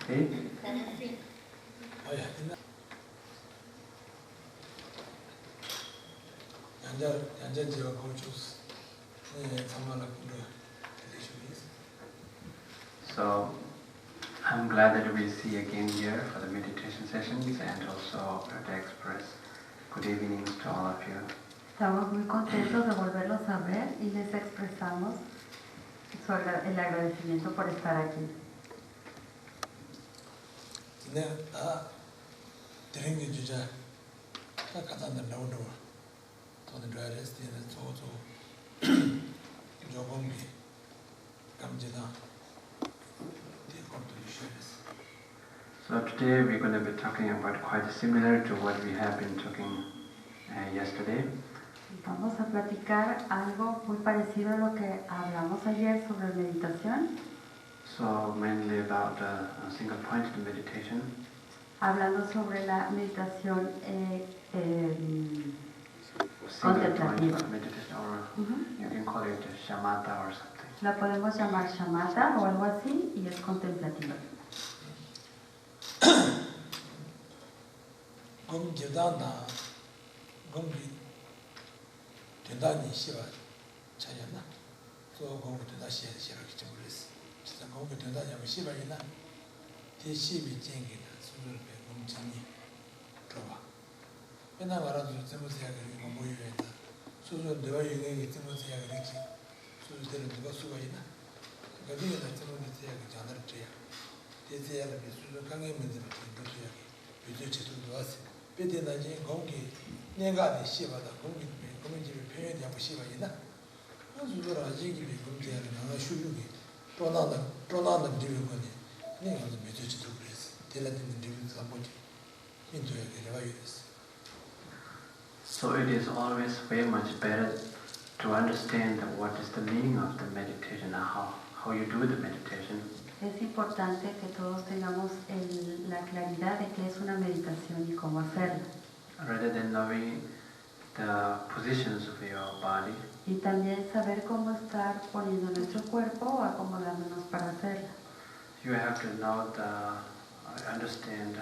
Okay? So, I'm glad that we see again here for the meditation sessions and also to express good evenings to all of you. Estamos muy contentos de volverlos a ver y les expresamos el agradecimiento por estar aquí. So today we're going to be talking about quite similar to what we have been talking yesterday. Vamos a platicar algo muy parecido a lo que hablamos ayer sobre meditación. So mainly about a single point in meditation. Hablando sobre la meditación contemplativa. Meditation, or you can call it shamatha or something. La podemos llamar shamatha o algo así y es contemplativa. So it is always very much better to understand what is the meaning of the meditation and how you do the meditation. Es importante que todos tengamos la claridad de qué es una meditación y cómo hacerla. Rather than knowing the positions of your body. Y también saber cómo estar poniendo nuestro cuerpo o acomodándonos para hacerla. You have to know understand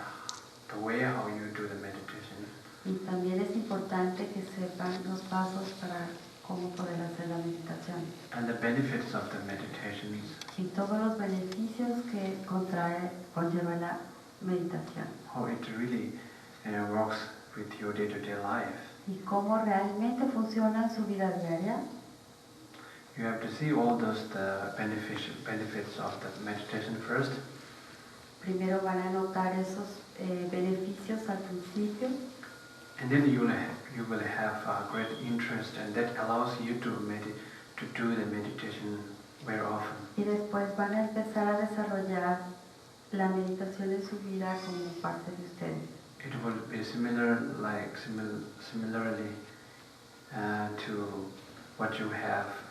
the way how you do the meditation. Y también es importante que sepan los pasos para cómo poder hacer la meditación. And the benefits of the meditations. Y todos los beneficios que conlleva la meditación. How it really works with your day-to-day life. Y cómo realmente funciona en su vida diaria. You have to see all those the benefits of the meditation first. Primero van a notar esos beneficios al principio. And then you will have a great interest, and that allows you to do the meditation very often. Y después van a empezar a desarrollar la meditación en su vida como parte de ustedes. It will be similarly to what you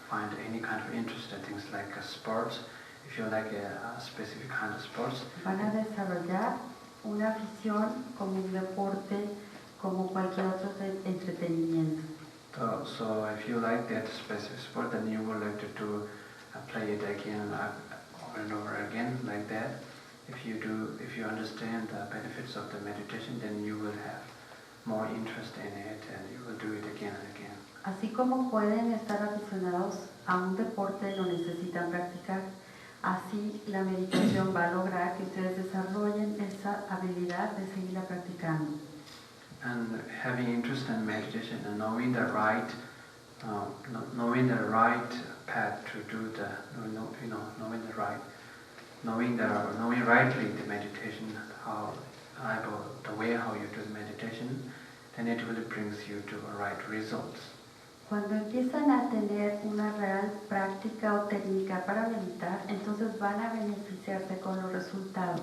find any kind of interest in things like sports. If you like a specific kind of sports. Van a desarrollar una afición como un deporte, como cualquier otro entretenimiento. So if you like that specific sport, then you would like to play it again over and over again like that. If you understand the benefits of the meditation, then you will have more interest in it and you will do it again and again. Así como pueden estar aficionados a un deporte, lo necesitan practicar. Así la meditación va a lograr que ustedes desarrollen esa habilidad de seguirla practicando. And having interest in meditation and knowing the right path to do knowing rightly the meditation, the way how you do the meditation, then it really brings you to right results. Cuando empiezan a tener una real práctica o técnica para meditar, entonces van a beneficiarse con los resultados.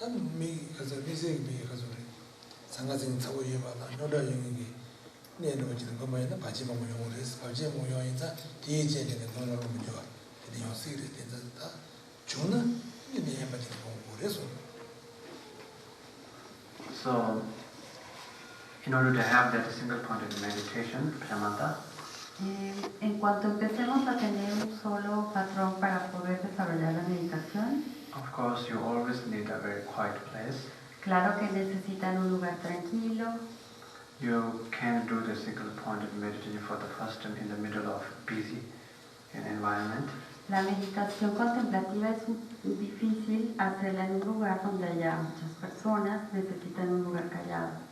So, in order to have that single point of meditation, Pramanta, En cuanto empecemos a tener un solo patrón para poder desarrollar la meditación, of course you always need a very quiet place. claro que necesitan un lugar tranquilo. You can do the single point of meditation for the first time in the middle of busy environment. La meditación contemplativa es difícil hacerla en un lugar donde haya muchas personas, necesitan un lugar callado.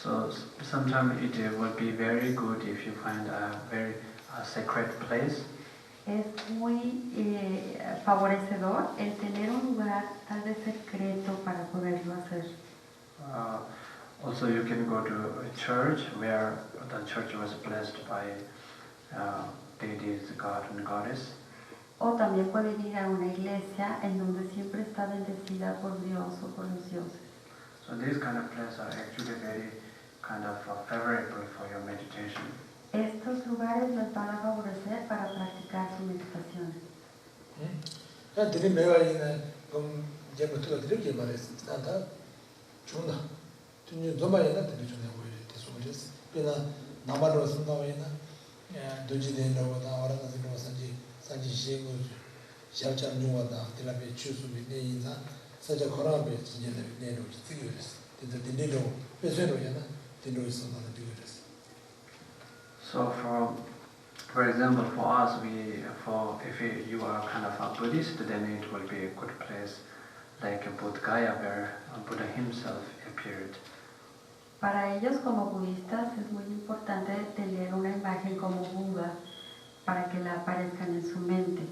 So sometimes it would be very good if you find a very sacred place. Es muy favorecedor el tener un lugar tal vez secreto para poderlo hacer. Also you can go to a church where the church was blessed by deities, God and Goddess. O también pueden ir a una iglesia en donde siempre está bendecida por Dios o por los dioses. So these kind of places are actually very kind of favorable for your meditation. Estos lugares les van a favorecer para practicar su meditación. So for example, for us, if you are kind of a Buddhist, then it will be a good place like a Bodh Gaya where Buddha himself appeared. Para ellos como budistas es muy importante tener una imagen como Buda para que la aparezcan en su mente.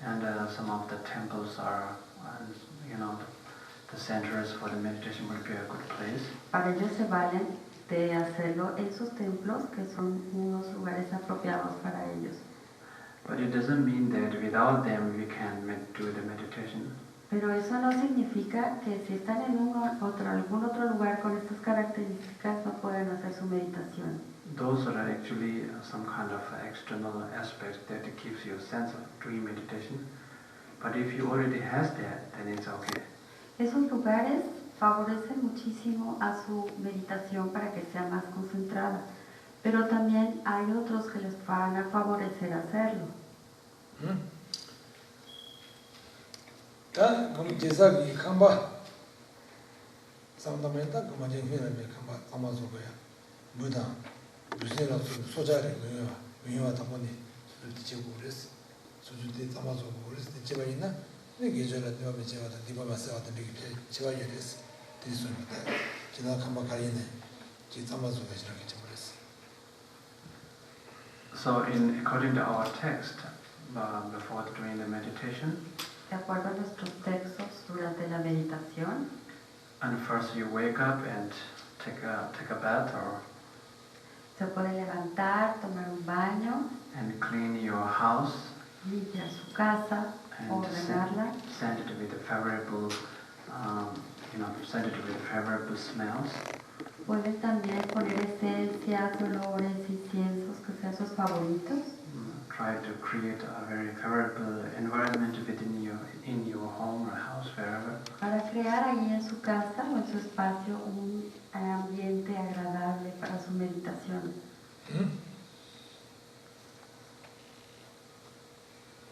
And some of the temples are, the centers for the meditation will be a good place. Para ellos se valen de hacerlo en sus templos, que son unos lugares apropiados para ellos. But it doesn't mean that without them we can do the meditation. Pero eso no significa que si están en algún otro lugar con estas características no pueden hacer su meditación. Those are actually some kind of external aspect that gives you a sense of doing meditation. But if you already have that, then it's okay. Esos lugares favorecen muchísimo a su meditación para que sea más concentrada, pero también hay otros que les van a favorecer hacerlo. Como 제사기 칸바 상담했다 그 맞은 회를 칸바 아마zo고야 무다 무슨이라 소자리 미와 담보니 지고 그랬어 소주대 아마zo고 그랬어 제가 있나 내 계절에 내가 제가 디바마스 왔던 게 제가 이랬어 디스입니다 제가 칸바 가리네 지 아마zo고 이렇게 버렸어. So according to our text, before doing the meditation, De acuerdo a nuestros textos durante la meditación, and first you wake up and take a bath se puede levantar, tomar un baño, and clean your house limpiar su casa, and ordenarla, send it with the favorable, smells. pueden también poner esencias, olores, inciensos que sean sus favoritos. Try to create a very favorable environment in your home or house, wherever. Para crear ahí en su casa o en su espacio un ambiente agradable para su meditación.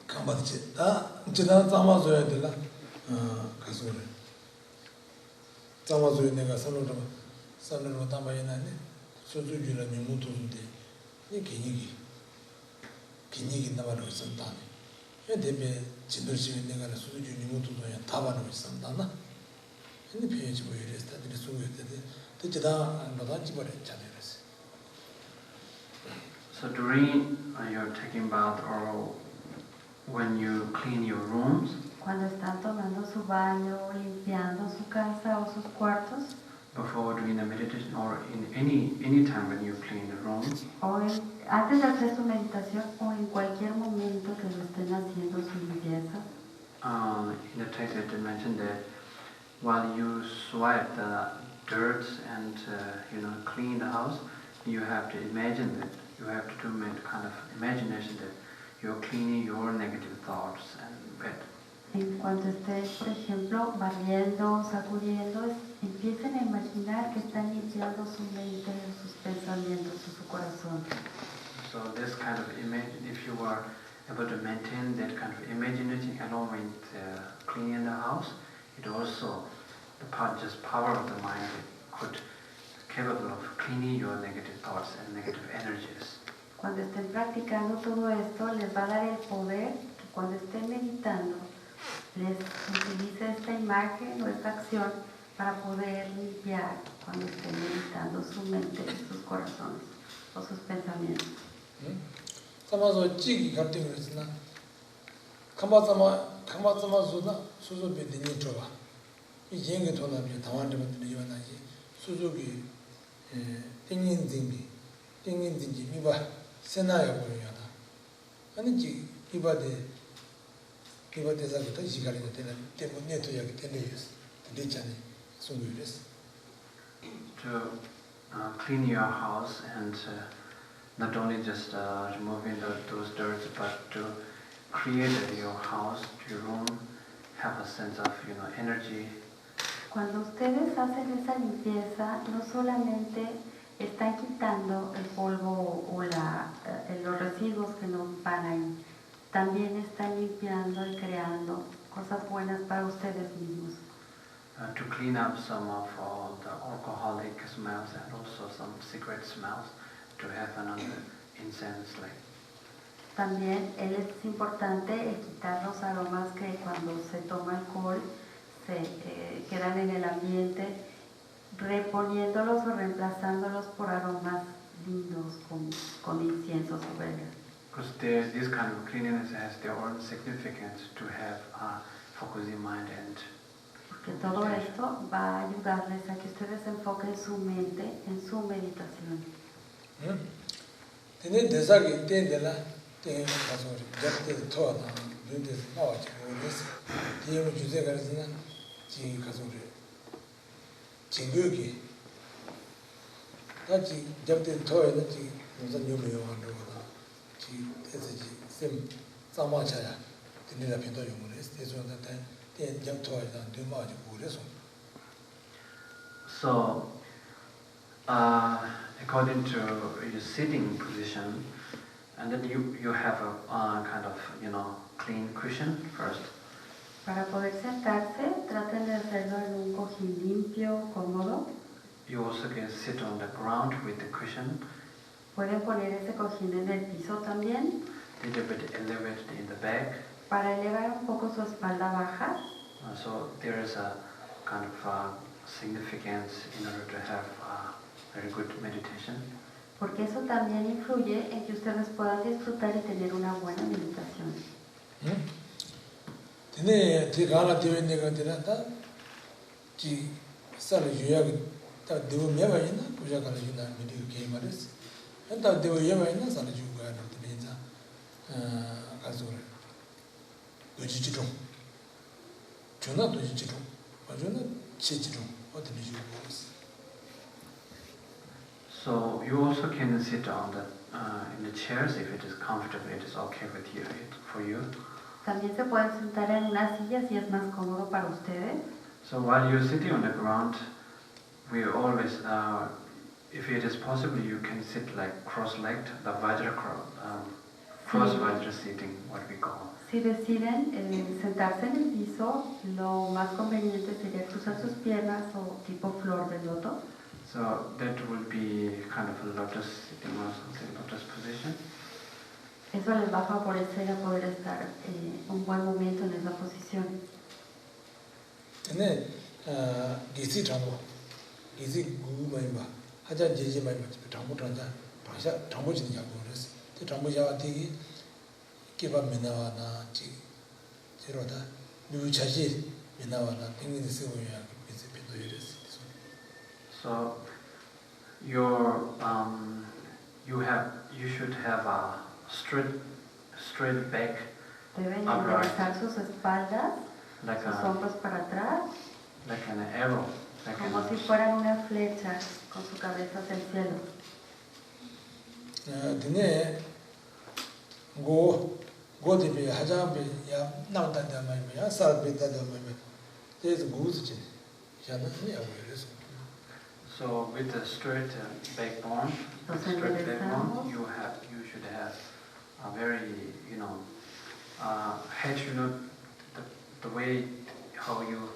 칸바지 지난 담아줘야 되나 가서래 담아줘야 내가 산으로 담아야나네 소주주라 nyumu도인데 이 기니기 나만으로 선다네 대비 진도시 내가 수주 유무도 다바는 있었다나. 근데 피해지 보이랬다. 근데 소유했는데 대체다 안보다 집어냈잖아요. So during your taking bath or when you clean your rooms, cuando están tomando su baño, limpiando su casa o sus cuartos, before doing a meditation or in any time when you clean the room, antes de hacer su meditación o en cualquier momento que lo estén haciendo su limpieza. In the text it mentioned that while you swipe the dirt and clean the house, you have to imagine that you have to do kind of imagination that you're cleaning your negative thoughts and bed. En cuanto estén, por ejemplo, barriendo, sacudiendo, empiecen a imaginar que están limpiando su mente, sus pensamientos, su corazón. So this kind of image, if you are able to maintain that kind of imagination along with cleaning the house, it also just power of the mind could capable of cleaning your negative thoughts and negative energies. Cuando estén practicando todo esto, les va a dar el poder que cuando estén meditando les utilice esta imagen o esta acción para poder limpiar cuando estén meditando su mente, sus corazones o sus pensamientos. Samaso chigi karting resna. Kamasama suzu be dini choba. I jengi tona bi tawande mandri yana ji. Suzu ki tingin dingi miba senaya boyo yana. Ani ji miba de zaguta jigari na tena temo neto yagi teneyus. Tenechani sunguyures. To clean your house and not only just removing those dirt, but to create your house, your room, have a sense of energy. Cuando ustedes hacen esa limpieza, no solamente están quitando el polvo o los residuos que no van ahí, también están limpiando y creando cosas buenas para ustedes mismos. To clean up some of all the alcoholic smells and also some cigarette smells, to have another incense like. También es importante quitar los aromas que cuando se toma alcohol se quedan en el ambiente, reponiéndolos o reemplazándolos por aromas lindos con inciensos o velas. Because this kind of cleanliness has their own significance to have a focusing mind and. Porque todo esto va a ayudarles a que ustedes enfoquen su mente en su meditación. Tiene desagi tendela tengo caso ya te toda donde no es tiene juice garzina ji caso jingugi 다지 잡대 토에 지 무슨 요매요 하는 거다 지 대지 셈 싸마차야 되는 앞에도 용을 했어요. 대 잡토에다 되마지 그래서 So according to your sitting position, and then you have a kind of clean cushion first. Para poder sentarse, traten de hacerlo en un cojín limpio, cómodo. You also can sit on the ground with the cushion. Pueden poner ese cojín en el piso también. Little bit elevated in the back. Para elevar un poco su espalda baja. So there is a kind of significance in order to have very good meditation. Porque eso también influye en que ustedes puedan disfrutar y tener una buena meditación. Tiene gana de venir tirada que sale yo ya debo me vaina pues ya cara yo me digo que mares entonces debo yo vaina sale yo ga no tiene ya caso dojichiro jona dojichiro jona chichiro o tiene yo. So you also can sit on in the chairs if it is comfortable, it is okay with you, for you. También se pueden sentar en una silla si es más cómodo para ustedes. So while you're sitting on the ground, we always, if it is possible, you can sit like cross-legged, the Vajra cross Vajra sitting, what we call. Si deciden sentarse en el piso, lo más conveniente sería cruzar sus piernas o tipo flor de loto. So that would be kind of a lotus sitting or something, lotus position. Eso les va a favorecer a poder estar un buen momento en esa posición. 네, 기시 장고, 기시 구마이마, 하자 제지마이마, 장고 장자, 방샤 장고 진짜 그랬어. 그 장고야 되게 기반 미나와나 지 제로다. 누차지 미나와나 땡기는 세우야 비슷비도 이랬어. So you should have a straight back, Deben upright, enderezar sus espaldas, like sus hombros para atrás, like an arrow, like como si fueran una flecha con su cabeza hacia el cielo. 드네 고디비 하자비 야 나온다는 말이야. 사르비다는 말이야. 그래서 무엇이지? 야는 그냥 그래서. So with a straight backbone, you should have a very, head should not, the way how you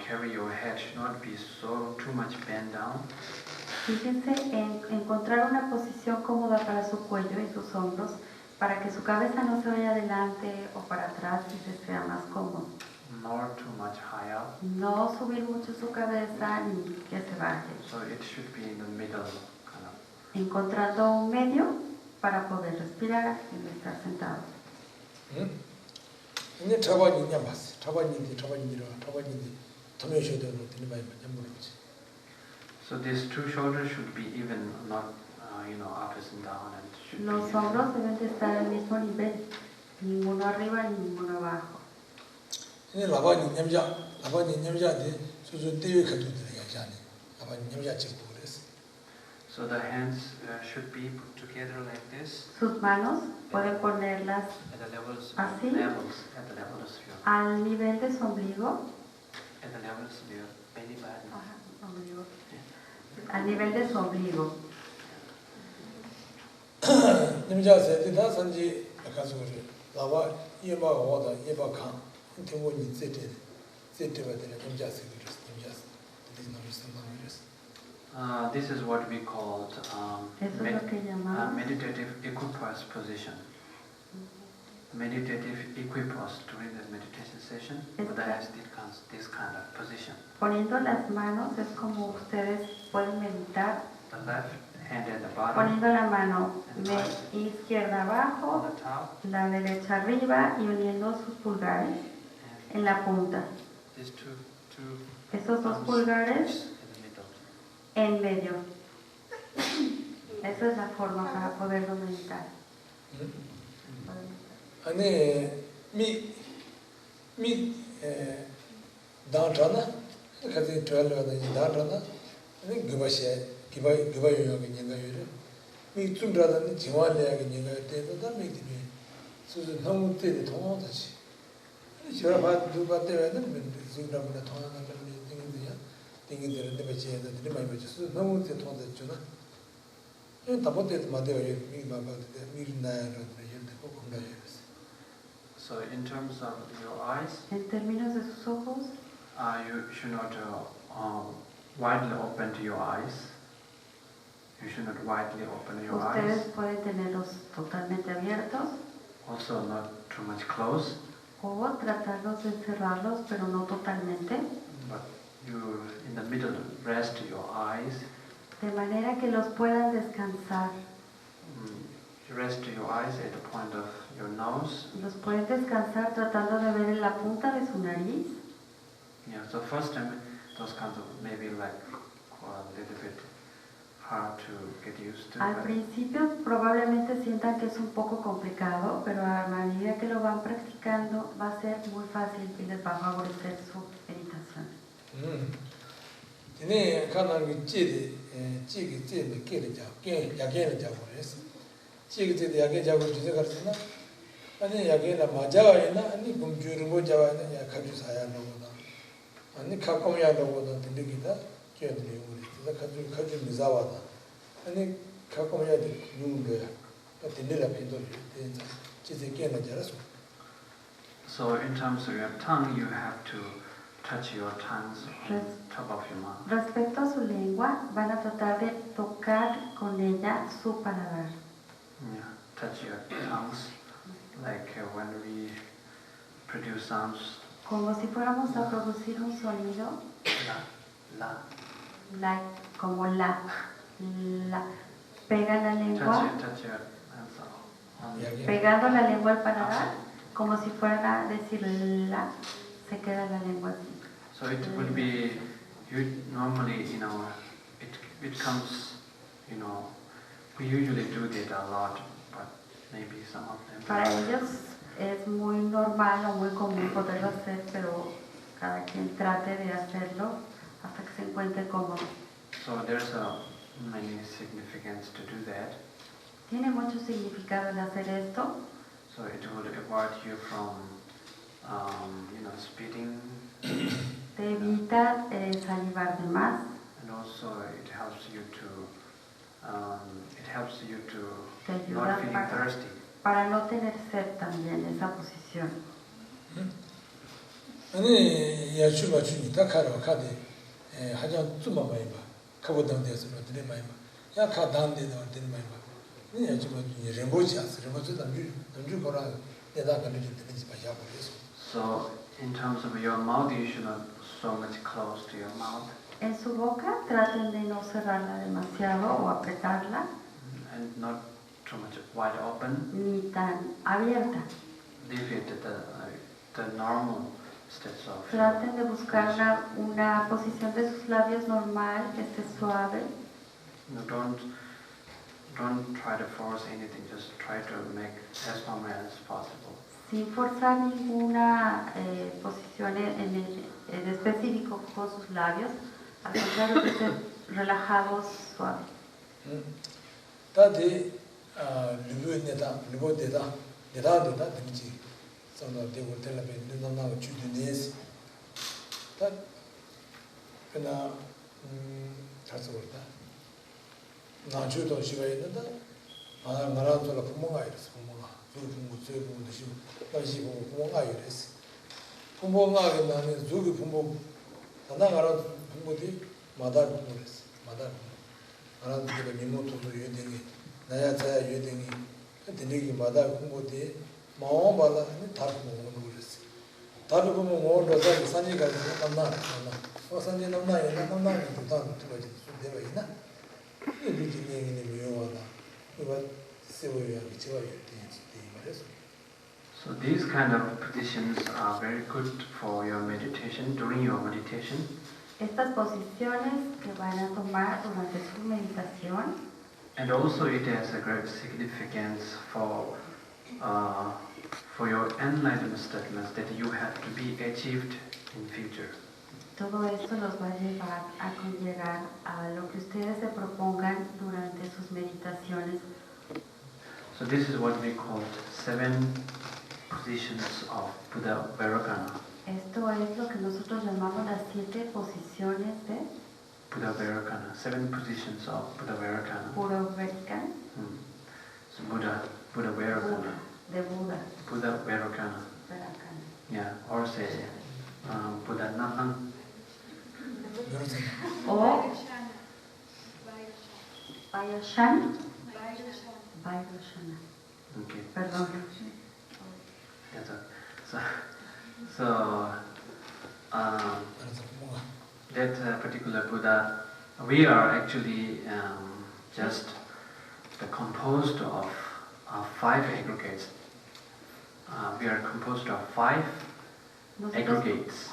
carry your head should not be so too much bent down. Fíjense en encontrar una posición cómoda para su cuello y sus hombros, para que su cabeza no se vaya adelante o para atrás y se sea más cómodo. Nor too much high up. No subir mucho su cabeza ni que se baje. So it should be in the middle, kind of. Encontrando un medio para poder respirar y no estar sentado. 근데 저번이 그냥 봤어. 저번인데 도면셔도 되는 말이 모르지. So these two shoulders should be even, not up and down, and should Los hombros deben de estar al mismo nivel, ninguno arriba ni ninguno abajo. 근데 라바니 냠자한테 수준 대회 가지고 들어야지. 라바니 냠자 찍고 그랬어. So the hands should be put together like this. Sus manos pueden ponerlas At the levels, así, at the level of your, al nivel de su ombligo. at the levels of your belly button. Ombligo. Al nivel de su ombligo. 냠자세 다 산지 가서 그래. 라바 예바 오다 예바 칸. 대본이 세트가 되는 냠자세 그랬어. 냠자세. 되게 너무 상상했어. This is what we called meditative meditative equipoise position. Meditative equipoise during the meditation session. Buddha has this kind of position. Poniendo las manos es como ustedes pueden meditar. The left hand at the bottom. Poniendo la mano izquierda abajo, On the top. la derecha arriba y uniendo sus pulgares en la punta. These two Esos dos pulgares in the middle. en medio. Esa es la forma para poderlo meditar. 아니 미 다잖아. 같이 들어가다 다잖아. 아니 기바요가 있는가요? 미 좀라다는 지원해야 있는가요? 때도 미기 수준 너무 때도 통하듯이. 제가 봐 누가 때문에 지금부터 통하는 걸 얘기해야 되는데 배치해서 드리 많이 배치 너무 때 통하듯이나. 이 답답해도 맞아요. 미 마바데 미르나야로 이제 꼭 공부해야 So in terms of your eyes, En términos de sus ojos, you should not widely open to your eyes. You should not widely open your ustedes eyes. pueden tenerlos totalmente abiertos Also not too much closed, o tratarlos de cerrarlos, pero no totalmente, but you in the middle rest your eyes. de manera que los puedan descansar. You rest your eyes at the point of your nose. Los pueden descansar tratando de ver en la punta de su nariz. Yeah, so first time those kinds of maybe like a little bit hard to get used to. Al but principio probablemente sientan que es un poco complicado, pero a medida que lo van practicando va a ser muy fácil y les va a favorecer su meditación. 네, 가능한 찌기 깨를 잡게 야게를 잡고 그랬어. 찌기도 야게 잡고 주제 가르치나? 아니 야게나 맞아야나 아니 공주를 뭐 잡아야 야 가지고 사야 하는구나. 아니 가끔이야 하고는 들리기다. 걔들이 우리 진짜 가지고 미사와다. 아니 가끔이야 누군가야. 들리라 빈도 된다. 찌제 깨는 잘했어. So in terms of your tongue, you have to touch your tongues on top of your mouth. Respecto a su lengua, van a tratar de tocar con ella su paladar. Yeah, touch your tongues, like when we produce sounds. Como si fuéramos a producir un sonido, La. como la. Pega la lengua, Touch your hands. pegando la lengua al paladar, como si fuera a decir la, se queda la lengua así. So it will be, normally, it comes, we usually do that a lot, but maybe some of them. Para ellos es muy normal o muy común poderlo hacer, pero cada quien trate de hacerlo hasta que se encuentre cómodo. So there's many significance to do that. Tiene mucho significado el hacer esto. So it would avoid you from, spitting. Te evita salivar de más. And also it helps you to Te ayuda not feeling thirsty. Para no tener sed también esa posición. 아니 야추가 주니 다카로 카데 하장 좀 많이 봐. 가보던 데서 들이 많이 봐. 야 가단데도 들이 많이 봐. 네 야추가 주니 렘보지 않스. 렘보지 남주 거라 내가 가는 좀 되는지 봐야 버렸어. So in terms of your mouth, you should not so much close to your mouth. En su boca traten de no cerrarla demasiado o apretarla. And not too much wide open. Ni tan abierta. Leave it the normal steps of. Traten de buscar una posición de sus labios normal, que esté suave. No, don't try to force anything. Just try to make as normal as possible. Sin forzar ninguna posición en específico con sus labios, al contrario que estén relajados, suaves. 다데 리보데다 되지. 선도 되고 텔레비 눈나고 주드네스. 다 그나 가서 볼다. 나주도 시간이 있는다. 나라도 부모가 이랬어. 부모가 부모 시고 다시 부모가 이랬어. 부모가 나는 저기 부모 나가라 부모들이 마다 부모랬어. 마다 나라도 미모토도 유대기 나야 자야 유대기 근데 마다 부모들이 마음발라 다른 부모는 그랬어. 다른 부모 오르서 산이 가서 남나 산이 남나에 또 들어지 되어 있나? 이게 미워하다. 이거 세워야 미쳐야 돼 말했어. So these kind of positions are very good for your meditation, during your meditation. Estas posiciones que van a tomar durante su meditación. And also it has a great significance for your enlightenment statements that you have to be achieved in future. Todo esto los va a llevar a llegar a lo que ustedes se propongan durante sus meditaciones. So this is what we call 7 positions of Buddha Vairagana. Esto es lo que nosotros llamamos las 7 posiciones de Buddha Vairagana, 7 positions of Buddha Vairagana. Buddha Vairagana. So Buddha Vairagana. De Buddha. Buddha Vairagana. Yeah, or say Buddha Nahan. O Vairashana. Okay. Perdón. That's so that particular Buddha, we are actually just composed of 5 aggregates. We are composed of 5 aggregates.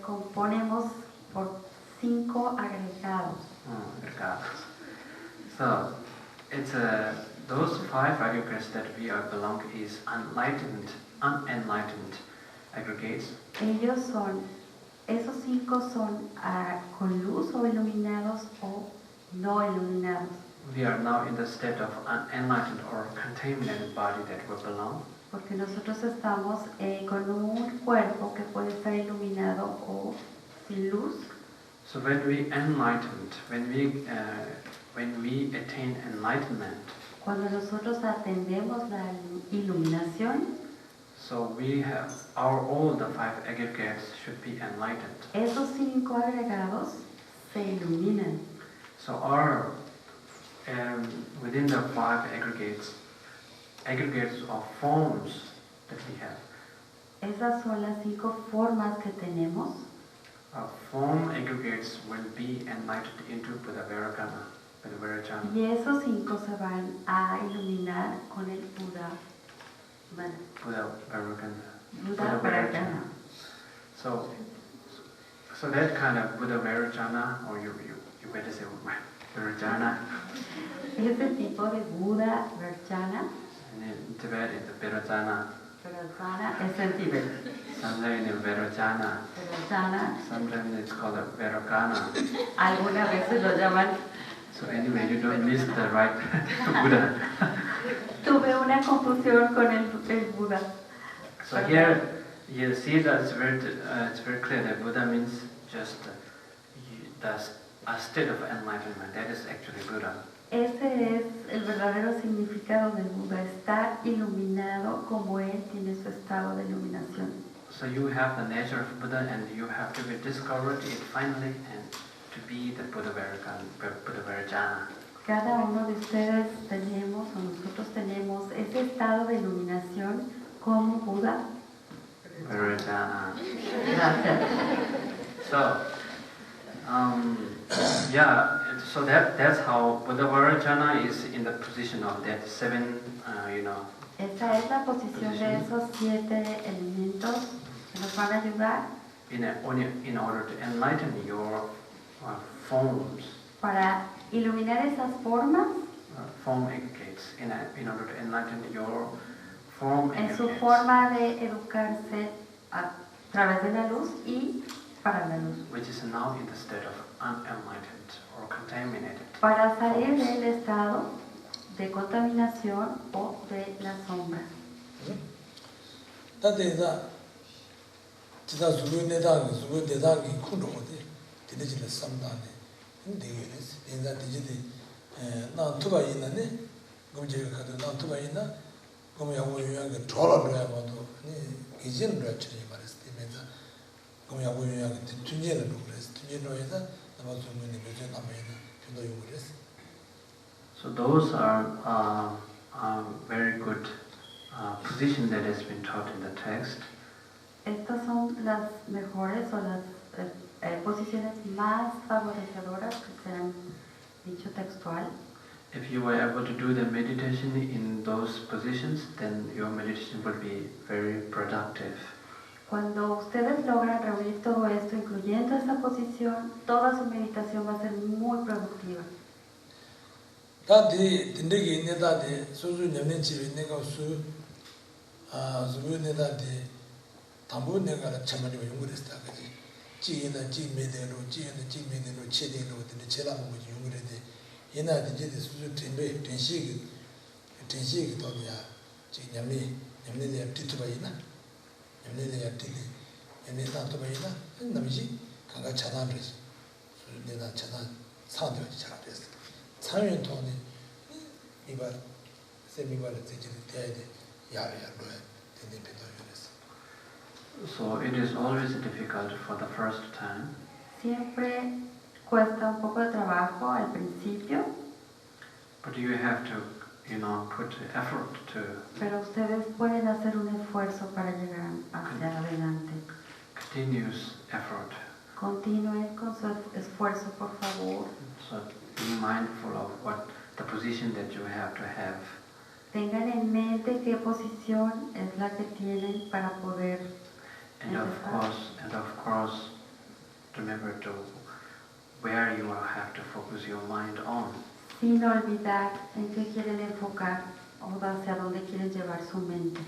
Componemos por 5 agregados. So it's those 5 aggregates that we are belong is unenlightened aggregates. Esos 5 son con luz o iluminados o no iluminados. We are now in the state of unenlightened or contaminated body that we belong. Porque nosotros estamos con un cuerpo que puede estar iluminado o sin luz. So when we attain enlightenment, cuando nosotros atendemos la iluminación, so we have all the 5 aggregates should be enlightened. Esos 5 agregados se iluminan. So within the 5 aggregates, aggregates of forms that we have. Esas son las 5 formas que tenemos. Form aggregates will be enlightened into Buddha-Vairagana. Y esos 5 se van a iluminar con el Buda. Bueno, Buddha-Vairagana. So that kind of Buddha-Vairagana, or you better say Vairagana. Ese tipo de Buddha-Vairagana. And in Tibet it's Vairagana. Vairagana es en Tíbet. Sometimes it's Vairagana. Sometimes it's called a Vairagana. Algunas veces lo llaman. So anyway, you don't miss the right Buddha. Tuve una confusión con el Buda. So here you see that it's very clear that Buddha means just a state of enlightenment. That is actually Buddha. Ese es el verdadero significado del Buda, estar iluminado como él tiene su estado de iluminación. So you have the nature of Buddha and you have to be discovered it finally and to be the Buddha-Vairagana. Cada uno de ustedes tenemos, o nosotros tenemos, ese estado de iluminación como Buda. Vairagana. Gracias. So, so that's how Buddha-Vairagana is in the position of that 7, Esa es la posición de esos 7 elementos que nos van a ayudar in order to enlighten your forms. Para iluminar esas formas. Form aggregates in order to enlighten your form En su aggregates. forma de educarse a través de la luz y para la luz. Which is now in the state of unenlightened or contaminated. Para salir del estado de contaminación o de la sombra. So those are very good position that has been taught in the text. Estas son las mejores o las posiciones más favorecedoras que se han dicho textual. If you were able to do the meditation in those positions, then your meditation will be very productive. Cuando ustedes logran reunir todo esto, incluyendo esa posición, toda su meditación va a ser muy productiva. So it is always difficult for the first time. Siempre cuesta un poco de trabajo al principio. But you have to, put effort to. Pero ustedes pueden hacer un esfuerzo para llegar hacia adelante. Continuous effort. Continúen con su esfuerzo, por favor. So be mindful of what the position that you have to have. Tengan en mente qué posición es la que tienen para poder And of course, remember to where you will have to focus your mind on. Sin olvidar en qué quieren enfocar o hacia dónde quieren llevar su mente.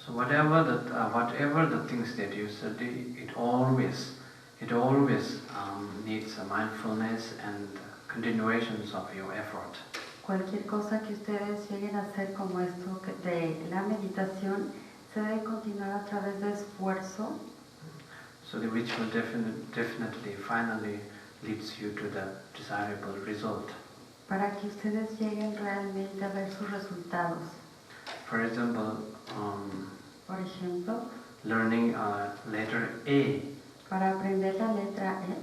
So whatever the things that you study, it always needs a mindfulness and continuations of your effort. Cualquier cosa que ustedes lleguen a hacer como esto de la meditación se debe continuar a través de esfuerzo. So which will definitely finally leads you to the desirable result. Para que ustedes lleguen realmente a ver sus resultados. For example, Por ejemplo, learning letter A. para aprender la letra E,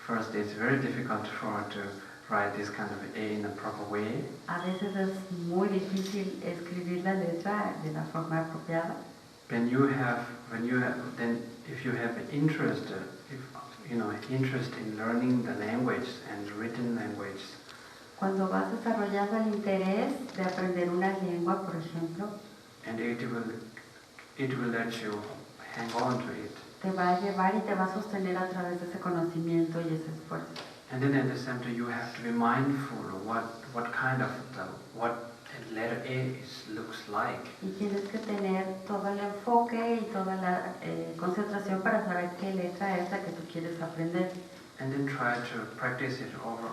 First, it's very difficult to write this kind of A in a proper way. a veces es muy difícil escribir la letra de la forma apropiada. If you have interest, interest in learning the language and written language, Cuando vas desarrollando el interés de aprender una lengua, por ejemplo, and it will let you hang on to it. te va a llevar y te va a sostener a través de ese conocimiento y ese esfuerzo. And then at the same time, you have to be mindful of what kind of what letter A looks like. Y tienes que tener todo el enfoque y toda la concentración para saber qué letra es la que tú quieres aprender. And then try to practice it over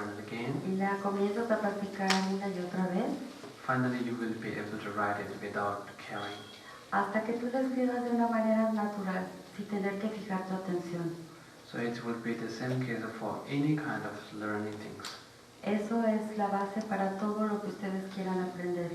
and again. Y la comienzas a practicar una y otra vez. Finally, you will be able to write it without caring. Hasta que tú la escribas de una manera natural, sin tener que fijar tu atención. So it will be the same case for any kind of learning things. Eso es la base para todo lo que ustedes quieran aprender.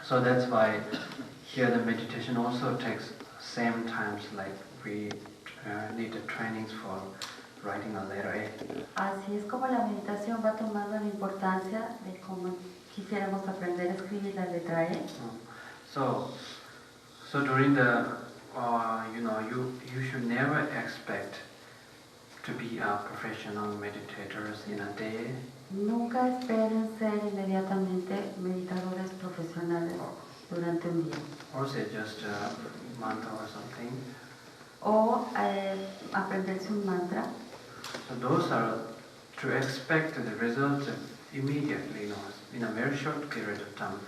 So that's why here the meditation also takes same times like we need the trainings for writing a letter A. Así es como la meditación va tomando la importancia de cómo quisiéramos aprender a escribir la letra E. So during the you should never expect to be a professional meditators in a day. Nunca esperen ser inmediatamente meditadores profesionales durante un día. Or say just a mantra or something. O aprenderse un mantra. So those are to expect the results immediately, in a very short period of time,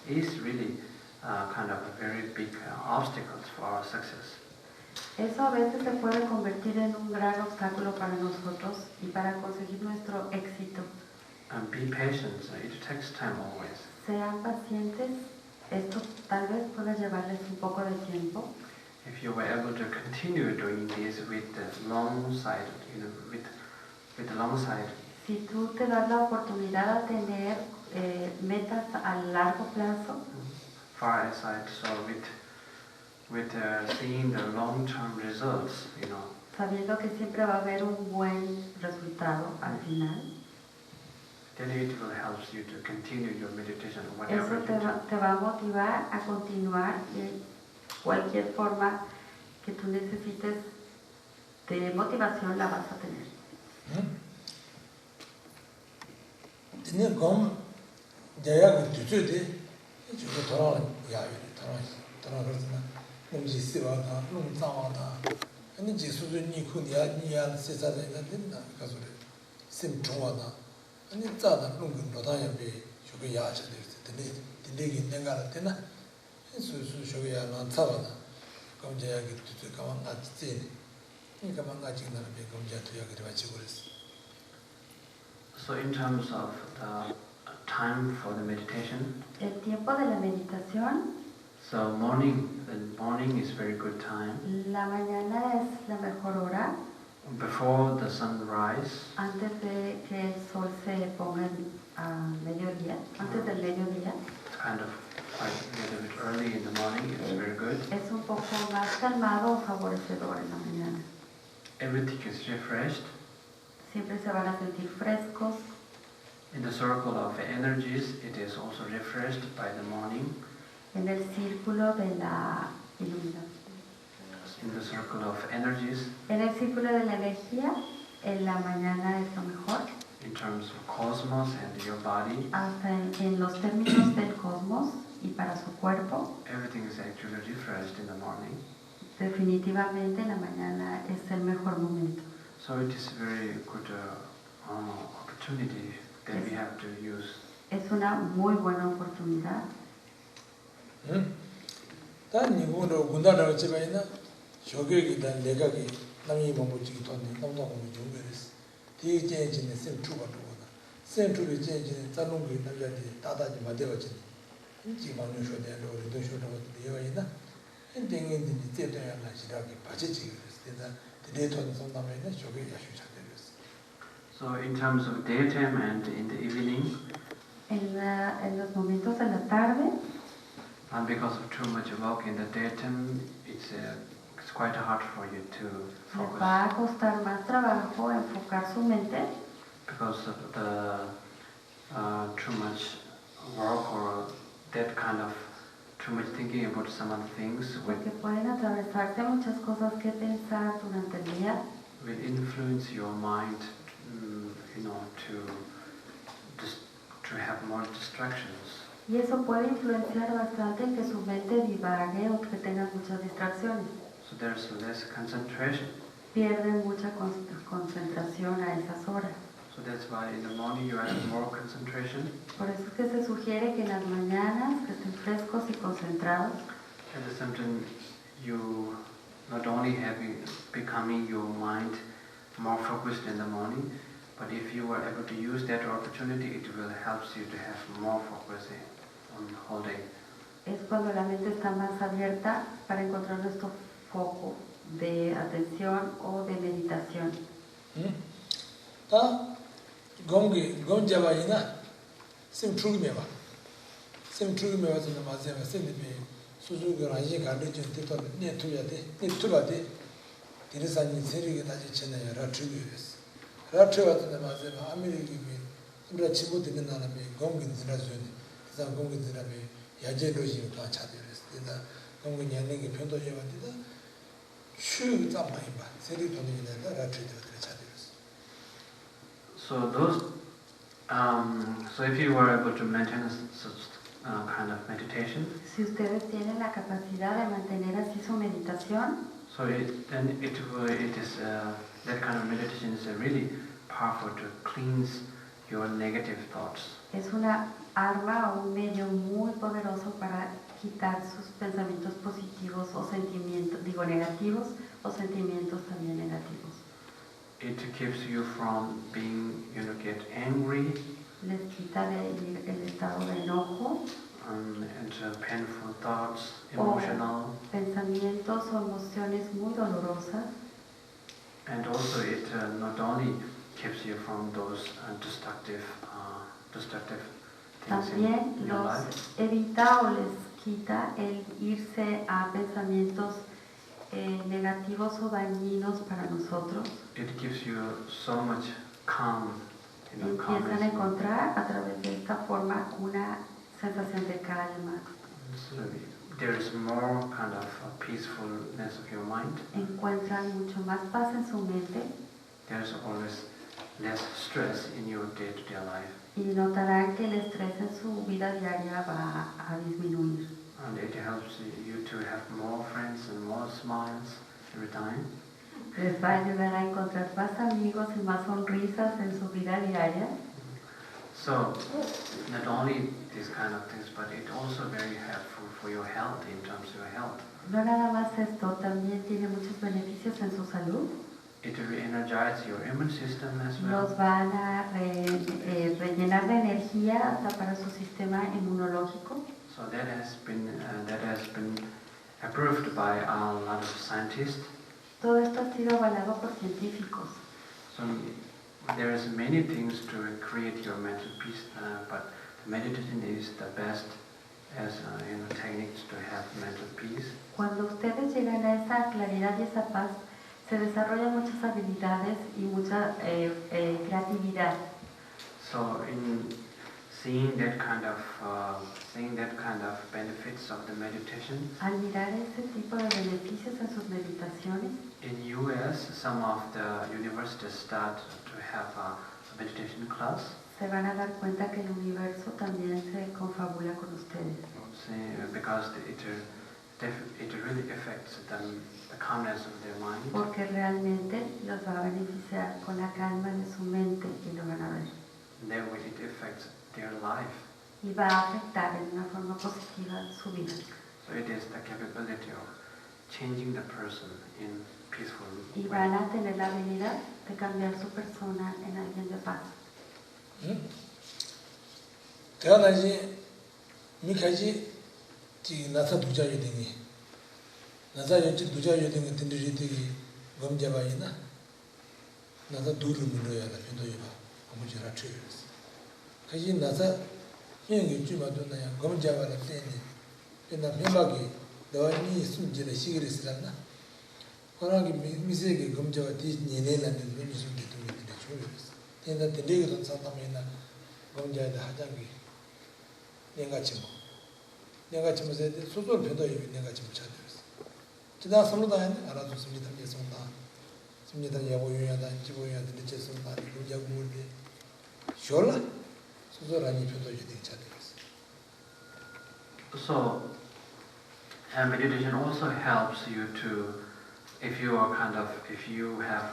is really kind of a very big obstacles for our success. Eso a veces se puede convertir en un gran obstáculo para nosotros y para conseguir nuestro éxito. And be patient, it takes time always. Sean pacientes, esto tal vez pueda llevarles un poco de tiempo. If you were able to continue doing this with the long side, with the long side. Si tú te das la oportunidad de tener metas a largo plazo, far aside, so with seeing the long-term results, sabiendo que siempre va a haber un buen resultado al final, then it will help you to continue your meditation, whatever eso te va a motivar a continuar y cualquier forma que tú necesites de motivación la vas a tener. Tiene como ya que tú te yo todo ya todo 너무 지스와다 너무 싸워다 아니 지수준이 니야 세사는 된다 가서 심 좋아다 아니 짜다 너무 너다야 비 저거 야자 되는데 되게 내가 되나 수수 저거야 난 차바다 그럼 제가 그 가만 같이 그러니까 망가지는 게 검자 도약이 가지고 그랬어. So in terms of the time for the meditation, el tiempo de la meditación, so the morning is very good time. La mañana es la mejor hora. Before the sunrise. Antes de que el sol se ponga a mediodía, antes del mediodía. It's kind of quite a little bit early in the morning. It's very good. Es un poco más calmado o favorecedor en la mañana. Everything is refreshed. Siempre se van a sentir frescos. In the circle of energies, it is also refreshed by the morning. En el círculo de la iluminación. in the circle of energies, En el círculo de la energía, en la mañana es lo mejor. in terms of cosmos and your body, Hasta en los términos del cosmos y para su cuerpo, everything is actually refreshed in the morning. definitivamente la mañana es el mejor momento. So it is a very good opportunity that we have to use. Es una muy buena oportunidad. 단 이거로 군다라고 집에나 조교기 단 내가기 남이 뭐지기 돈이 너무 용거랬어. 디제진의 센트루가도나 센트루의 제진 자동기 남자들이 다다지 맞대거든. 인지 많이 쇼대로 우리도 쇼다고 되어 있나? 엔딩인들이 제대로 시작이 빠지지 그랬어. 데이터는 상담에는 조교기 아주 잘 되었어. So in terms of daytime and in the evening, En los momentos de la tarde, and because of too much work in the daytime, it's quite hard for you to les va a focus costar más trabajo enfocar su mente because of the too much work or that kind of too much thinking about some other things porque pueden atravesarse muchas cosas que pensar durante el día will influence your mind, to have more distractions. y eso puede influenciar bastante en que su mente divague o que tenga muchas distracciones. So there's less concentration. Pierden mucha concentración a esas horas. So that's why in the morning you have more concentration. Por eso es que se sugiere que en las mañanas que estén frescos y concentrados. At the same time, you not only becoming your mind more focused in the morning, but if you are able to use that opportunity, it will help you to have more focus on the whole day. Es cuando la mente está más abierta para encontrar nuestro foco de atención o de meditación. gonjabayina sim chugmeba zina mazema sinibi suzugu raji gande jin tito ne tuyade dirisani serige daji chenaya ratugures ratugata mazema ameriki bi imra chibu dinana me gongin zina zuni za gongin zina me yaje loji ka chadires dina gongin yanegi pyondo yewandida shu zamaimba seri donina ratugure chadires. So so if you were able to maintain such kind of meditation, Si ustedes tienen la capacidad de mantener así su meditación, so that kind of meditation is really powerful to cleanse your negative thoughts. es una arma o un medio muy poderoso para quitar sus pensamientos positivos o sentimientos, negativos o sentimientos también negativos. It keeps you from being, get angry Les quita el estado de enojo, and painful thoughts, emotional, pensamientos o emociones muy dolorosas. and also it not only keeps you from those destructive things También in your los life. evita o les quita el irse a pensamientos negativos o dañinos para nosotros. It gives you so much calm, Empiezan a calmness. encontrar a través de esta forma una sensación de calma. So there is more kind of peacefulness of your mind. Encuentran mucho más paz en su mente There is always less stress in your day-to-day life, y notarán que el estrés en su vida diaria va a disminuir. and it helps you to have more friends and more smiles every time. Les va a ayudar a encontrar más amigos y más sonrisas en su vida diaria. So not only these kind of things, but it also very helpful for your health in terms of your health. No nada más esto, también tiene muchos beneficios en su salud. It will energize your immune system as well. Los van a rellenar de energía hasta para su sistema inmunológico. So that has been approved by a lot of scientists. Todo esto ha sido avalado por científicos. So there is many things to create your mental peace, but meditation is the best as techniques to have mental peace. Cuando ustedes llegan a esa claridad y esa paz, se desarrollan muchas habilidades y mucha creatividad. So seeing that kind of benefits of the meditation. Al mirar ese tipo de beneficios en sus meditaciones, In US, some of the universities start to have a meditation class. se van a dar cuenta que el universo también se confabula con ustedes. Because it really affects the calmness of their mind. Porque realmente los va a beneficiar con la calma de su mente y lo van a ver. Then it affects their life. Y va a afectar en una forma positiva su vida. So it is the capability of changing the person in peaceful Y way. van a tener la habilidad de cambiar su persona en alguien de paz. 대단하지 미카지 지 나사 두자 요딩이 나사 요지 두자 요딩이 든들이 되기 범죄바이나 나사 두를 물어야 돼 변도해봐 아무지라 쳐요스 그지 나사 형이 주마도 나야 범죄바라 때니 근데 매박이 너니 숨지는 시기를 쓰란다 그러기 미세게 범죄와 뒤 니네라는 놈이 좀 되는 게 좋요스 근데 되게도 사람이나 범죄에 하장이 내가 지금 소소를 변도해 내가 지금 찾아왔어. 지나 섬로다에 알아줬습니다. 예송다. 습니다. 야고유야다 지고유야다 제송다 공자고물비. 쇼라 소소라니 변도해 되게 찾아왔어. So meditation also helps you to, if you have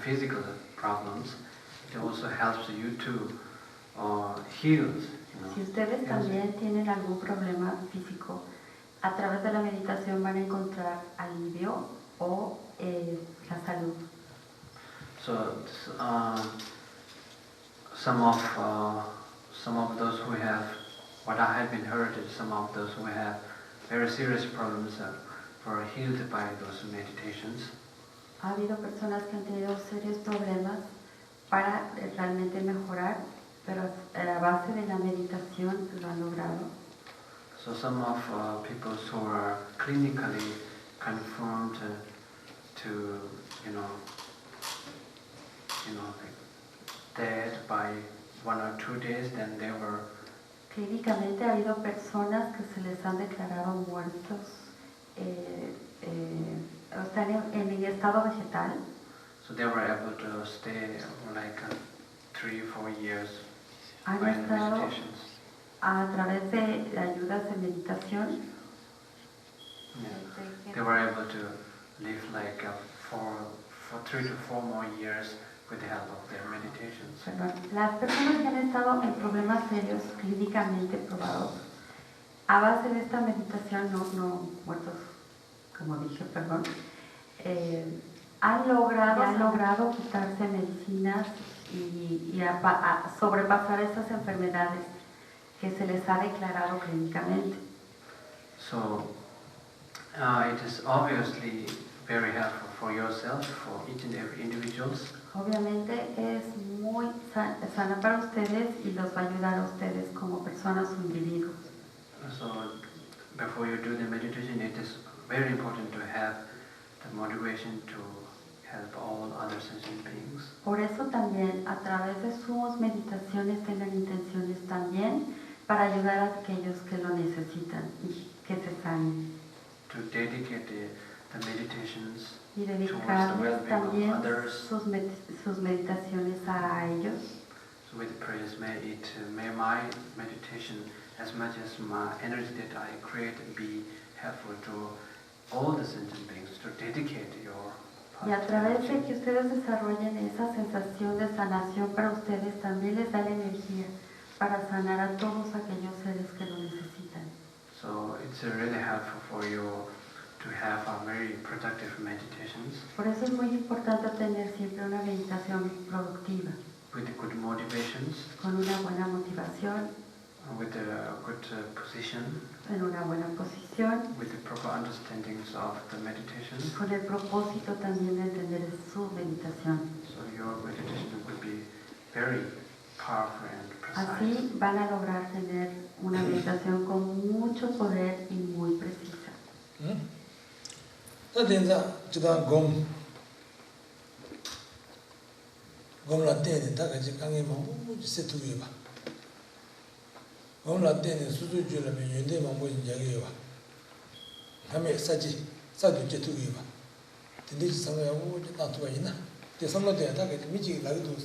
physical problems, it also helps you to heal. Si ustedes también tienen algún problema físico, a través de la meditación van a encontrar alivio o la salud. So some of those who have, what I have been heard is some of those who have very serious problems were healed by those meditations. Ha habido personas que han tenido serios problemas para realmente mejorar, pero a la base de la meditación lo han logrado. So some of people who are clinically confirmed to like dead by 1 or 2 days, then they were. Clínicamente ha habido personas que se les han declarado muertos, están en estado vegetal. So they were able to stay like 3-4 years Han by estado meditations. a través de ayudas de meditación. Yeah. They were able to live like for 3 to 4 more years with the help of their meditations. Perdón. Las personas que han estado en problemas serios clínicamente probados, a base de esta meditación, no muertos, como dije, perdón, han logrado quitarse medicinas y a sobrepasar esas enfermedades que se les ha declarado clínicamente. So it is obviously very helpful for yourself, for each and every individuals. Obviamente es muy sana para ustedes y los va a ayudar a ustedes como personas o individuos. So before you do the meditation, it is very important to have the motivation to help all other sentient beings. Por eso también a través de sus meditaciones tengan intenciones también para ayudar a aquellos que lo necesitan y que se sanen. To dedicate the meditations Y towards the dedicarles well-being también of others. sus meditaciones a ellos. So with prayers, may my meditation, as much as my energy that I create, be helpful to all the sentient beings, to dedicate your Y a través de que ustedes desarrollen esa sensación de sanación para ustedes, también les da la energía para sanar a todos aquellos seres que lo necesitan. So it's really helpful for you to have a very productive meditations. Por eso es muy importante tener siempre una meditación productiva, With good motivations, con una buena motivación, with a good position, en una buena posición, with the proper understandings of the meditation. con el propósito también de entender su meditación. So your meditation will be very powerful and precise. Así van a lograr tener una meditación con mucho poder y muy precisa. Ona tiene susu jula me yende mambo jage ba. Hame saji sadu jetu ba. Tinde ji samya o ta tu ina. Te samlo te ta ke mi ji la du.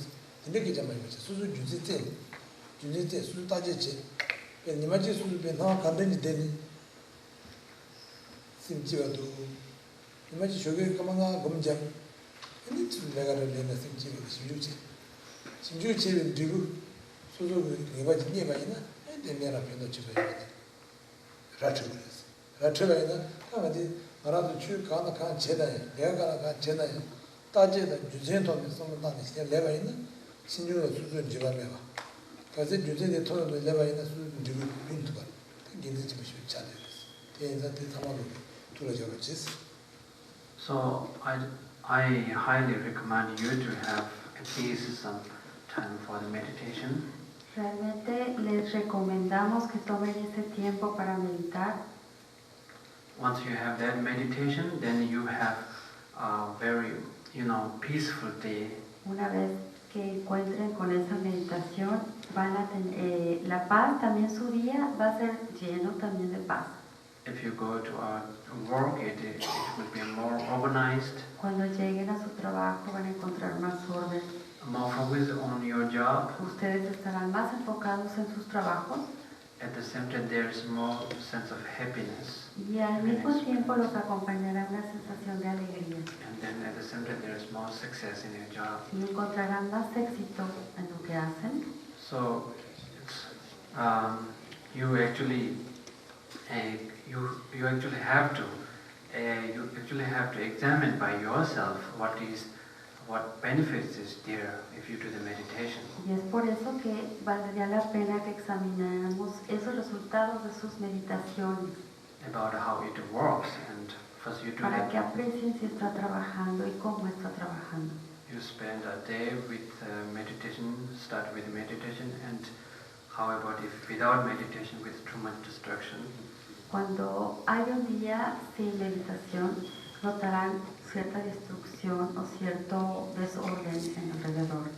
Tinde ke jama me susu juji te. Juji te susu ta je che. Pe ni ma ji susu be na kan de ni de ni. Sim ji wa du. Ni ma ji shoge ka ma ga gom jam. Ni tu le ga le na sim ji wa sim ju che. Sim ju che de gu susu ni ba ji ni ba ina. Demera pendo ci vai. Rachugres. Rachugres, tamati marado chu kana kan chedai, lega kan chedai. Taje da jujen to me somo da ne leva ina. Sinju da suzu jiba leva. Kaze jujen de to leva ina suzu jiba pintu ba. Gindi ci bishi chale. Te za te tamalo tula jaga chis. So I highly recommend you to have at least some time for the meditation. Realmente les recomendamos que tomen ese tiempo para meditar. Once you have that meditation, then you have a very, peaceful day. Una vez que encuentren con esa meditación, van a tener la paz, también su día va a ser lleno también de paz. If you go to work, it will be more organized. Cuando lleguen a su trabajo van a encontrar más orden. More focused on your job. Ustedes estarán más enfocados en sus trabajos. At the same time, there is more sense of happiness. Y al mismo tiempo los acompañará una sensación de alegría. And then at the same time, there is more success in your job. Y encontrarán más éxito en lo que hacen. So, you actually have to examine by yourself what benefits is there if you do the meditation. Y es por eso que valdría la pena que examináramos esos resultados de sus meditaciones. About how it works, and first you do para that. que aprecien si está trabajando y cómo está trabajando. You spend a day with meditation, start with meditation, and how about if without meditation with too much distraction? Cuando hay un día sin meditación, notarán cierta destrucción o cierto desorden en alrededor.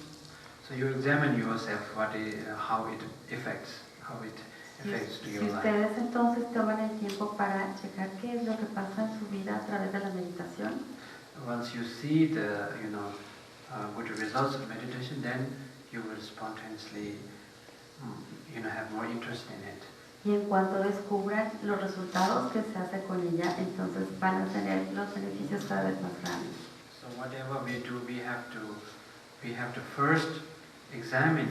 So you examine yourself how it affects to your life. Ustedes entonces toman el tiempo para checar qué es lo que pasa en su vida a través de la meditación. Once you see the good results of meditation, then you will spontaneously have more interest in it. Y en cuanto descubran los resultados que se hace con ella, entonces van a tener los beneficios cada vez más grandes. So whatever we do, we have to first examine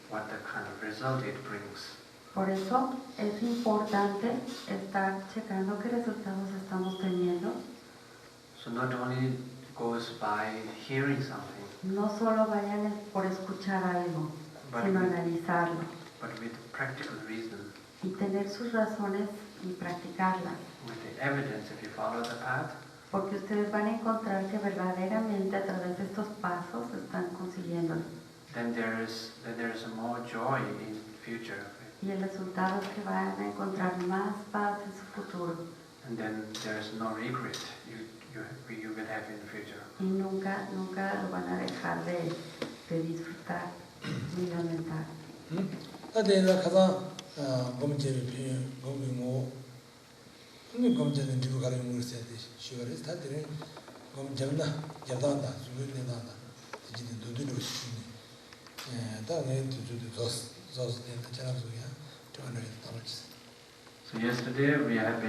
what the kind of result it brings. Por eso es importante estar checando qué resultados estamos teniendo. So not only goes by hearing something, no solo vayan por escuchar algo, sino analizarlo. But with practical reason. Y tener sus razones y practicarlas. With the evidence, if you follow the path. Porque ustedes van a encontrar que verdaderamente a través de estos pasos están consiguiéndolo. Then there is more joy in future. Y el resultado es que van a encontrar más paz en su futuro. And then there is no regret you will have in the future. Y nunca lo van a dejar de disfrutar ni lamentar. 검제를 검이모 근데 검제는 뒤로 가는 걸 써야 돼. 시월에 다들 검제나 잡다한다. 수근내다. 이제 도도로 쓰니. 다음에 도도 저스는 괜찮아서야. 저는 담았지. So yesterday we had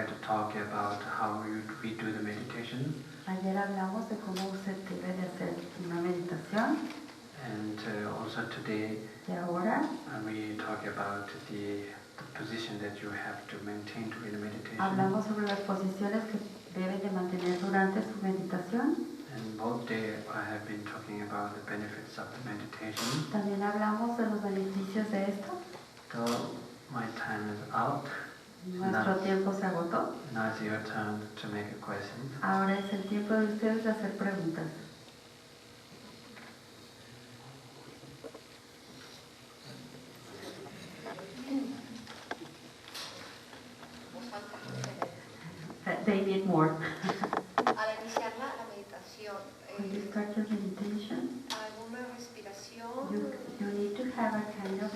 to talk about how we do the meditation. Ayer hablamos de cómo se debe de hacer una meditación. And also today we talk about the position that you have to maintain during the meditation. Hablamos sobre las posiciones que deben de mantener durante su meditación. And both days I have been talking about the benefits of the meditation. También hablamos de los beneficios de esto. So my time is out. Nuestro tiempo se agotó. Now it's your turn to make a question. Ahora es el tiempo de ustedes de hacer preguntas. They need more. Al iniciar la meditación, when you start your meditation, alguna respiración, you need to have a kind of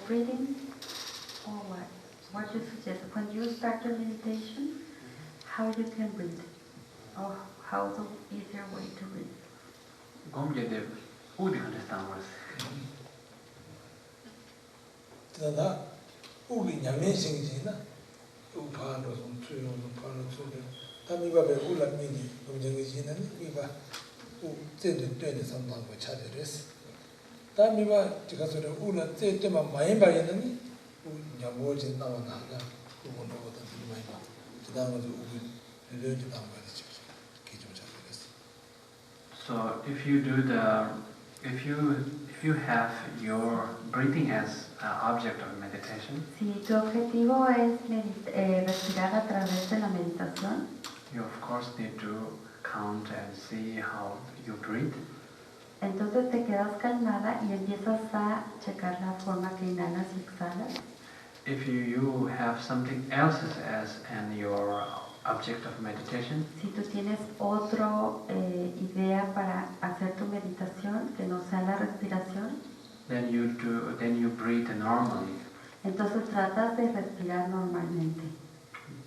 breathing, or what? What you suggest when you start your meditation? How you can breathe, or how the easier way to breathe? Gomjede udi understand. tada ugi nyame singina upalo som tuyo no palo tuyo tami ba be ula mini gomjenge jina ni ba u zede tene samdang ba chaderes tami ba tikasore ula zede ma maimba yenani u nyamo jin nawa na ga u mondo botan ni maimba tidama zo ugi lele tidama ba chi ki jo chaderes. So if you have your breathing as object of meditation, si tu objetivo es respirar a través de la meditación, you of course need to count and see how you breathe. entonces te quedas calmada y empiezas a checar la forma que inhalas y exhalas. If you have something else as your object of meditation, Si tú tienes otra idea para hacer tu meditación que no sea la respiración, then you breathe normally. entonces tratas de respirar normalmente.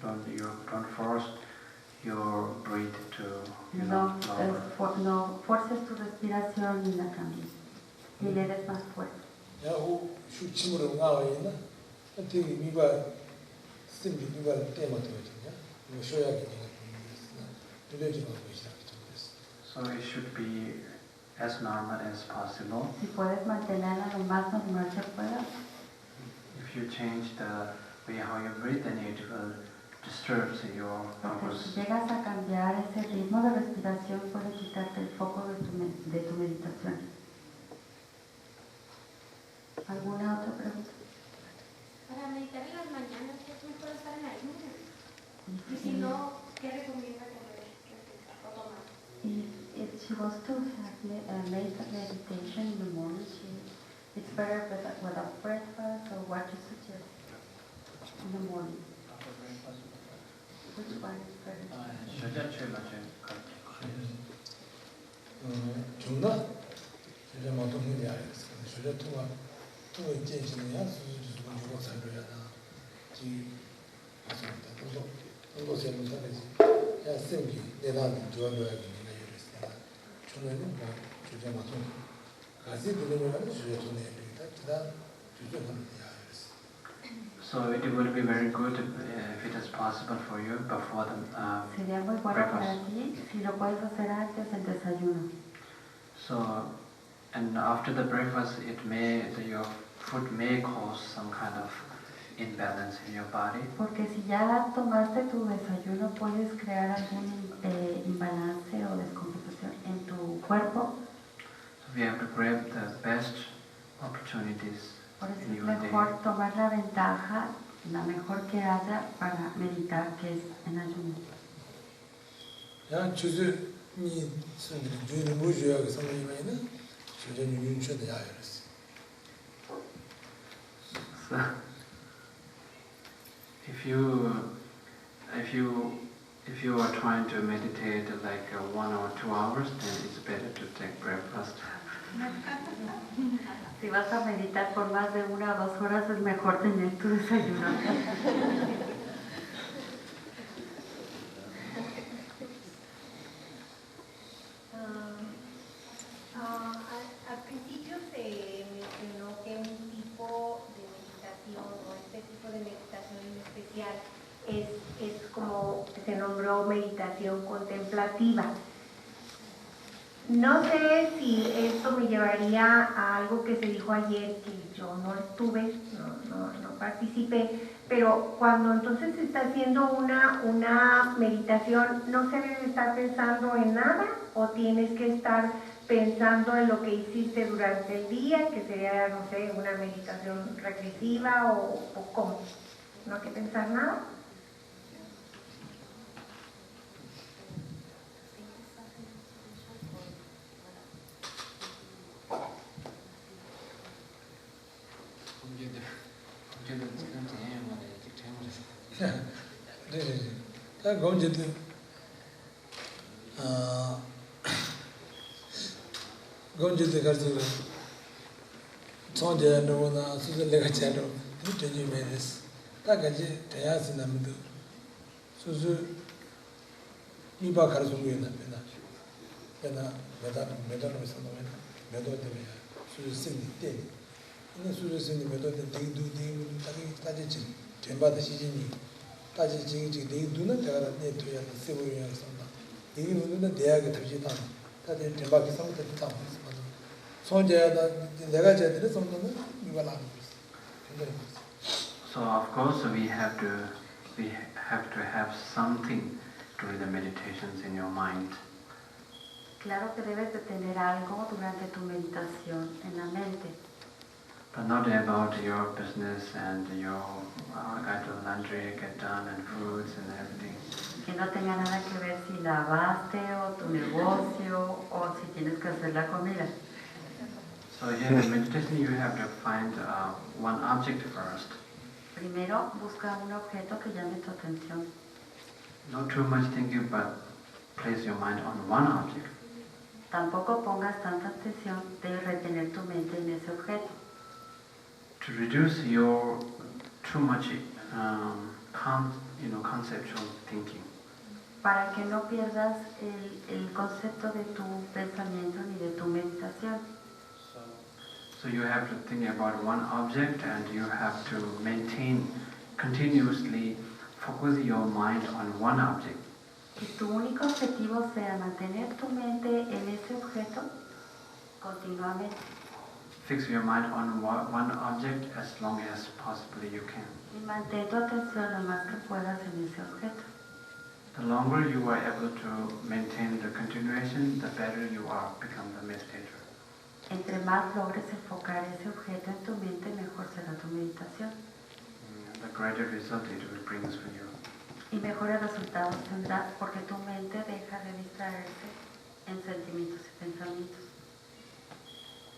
Don't force your breath to No, lower. no forces tu respiración ni la cambies, ni le des más fuerza. Ya u shu chimuro ngawa yena tegi miba simbi miba tema to ya no shoya ki ni lele ma ko shira ki tos. So it should be as normal as possible. Si puedes mantenerla lo más normal que puedas. If you change the way how you breathe, then it will disturb your Porque focus. si llegas a cambiar ese ritmo de respiración, puede quitarte el foco de tu meditación. ¿Alguna otra pregunta? Para meditar en las mañanas es mejor estar en ayuno. Y si no, ¿qué recomienda comer o tomar? If she wants to have meditation in the morning, it's better with a breakfast, or what you suggest in the morning. Which one is better? 중나 이제 뭐 동네 알겠어. 저저 통화 제시냐 수수 주고 살려야다. 지 맞습니다. 또 세는 사람이지. 야 생기 내가 좋아져야 되는 이랬어. 저는 뭐 주제 맞고 가지 되는 거는 주제 전에 되다. 그다 주제 하는 거야. So it will be very good if it is possible for you before the Sería muy bueno para ti si lo puedes hacer antes del desayuno. So, and after the breakfast, your food may cause some kind of imbalance in your body. Porque si ya tomaste tu desayuno, puedes crear algún imbalance o descompensación en tu cuerpo. So we have to grab the best opportunities. Por eso es mejor tomar la ventaja, la mejor que haya para meditar, que es en ayuno. 야 주제 니 선들이 주는 뭐지야 그 상황이면은 주제는 윤천의 야열했어. So, if you are trying to meditate like 1 or 2 hours, then it's better to take breakfast. Si vas a meditar por más de 1 o 2 horas, es mejor tener tu desayuno. Al principio se mencionó que un tipo de meditación o este tipo de meditación en especial es como se nombró meditación contemplativa. No sé si esto me llevaría a algo que se dijo ayer, que yo no estuve, no participé, pero cuando entonces se está haciendo una meditación, ¿no se debe estar pensando en nada o tienes que estar pensando en lo que hiciste durante el día, que sería, no sé, una meditación regresiva o cómo? ¿No hay que pensar nada? 네. 딱 언제든 언제든 가서 sonje no na su le ga chero ni tenji menes ta ga je ya sinamdo su mi ba kar sungu na pena meda no sano medo de su sin de ni su sin medo de ta de ji temba de ji ni ta ji de du na ta ga ne to ya se bo ya sanda 이 누구는 대학에 들지다. 다들 대박이 상태 다 맞아. 손재다 내가 제대로 손는 이거 안 So of course we have to have something during the meditations in your mind. Claro que debes de tener algo durante tu meditación en la mente. But not about your business and your got to laundry get done and foods and everything. Que no tenga nada que ver si lavaste o tu negocio o si tienes que hacer la comida. So here in meditation you have to find one object first. Primero busca un objeto que llame tu atención. Not too much thinking, but place your mind on one object. Tampoco pongas tanta atención de retener tu mente en ese objeto. To reduce your too much conceptual thinking. Para que no pierdas el concepto de tu pensamiento ni de tu meditación. So you have to think about one object and you have to maintain continuously focus your mind on one object. Si tu único objetivo sea mantener tu mente en ese objeto, continuamente. Fix your mind on one object as long as possibly you can. Y mantén tu atención lo más que puedas en ese objeto. The longer you are able to maintain the continuation, the better you are become the meditator. Entre más logres enfocar ese objeto en tu mente, mejor será tu meditación. The greater result it will bring for you. Y mejores resultados tendrás porque tu mente deja de distraerse en sentimientos y pensamientos.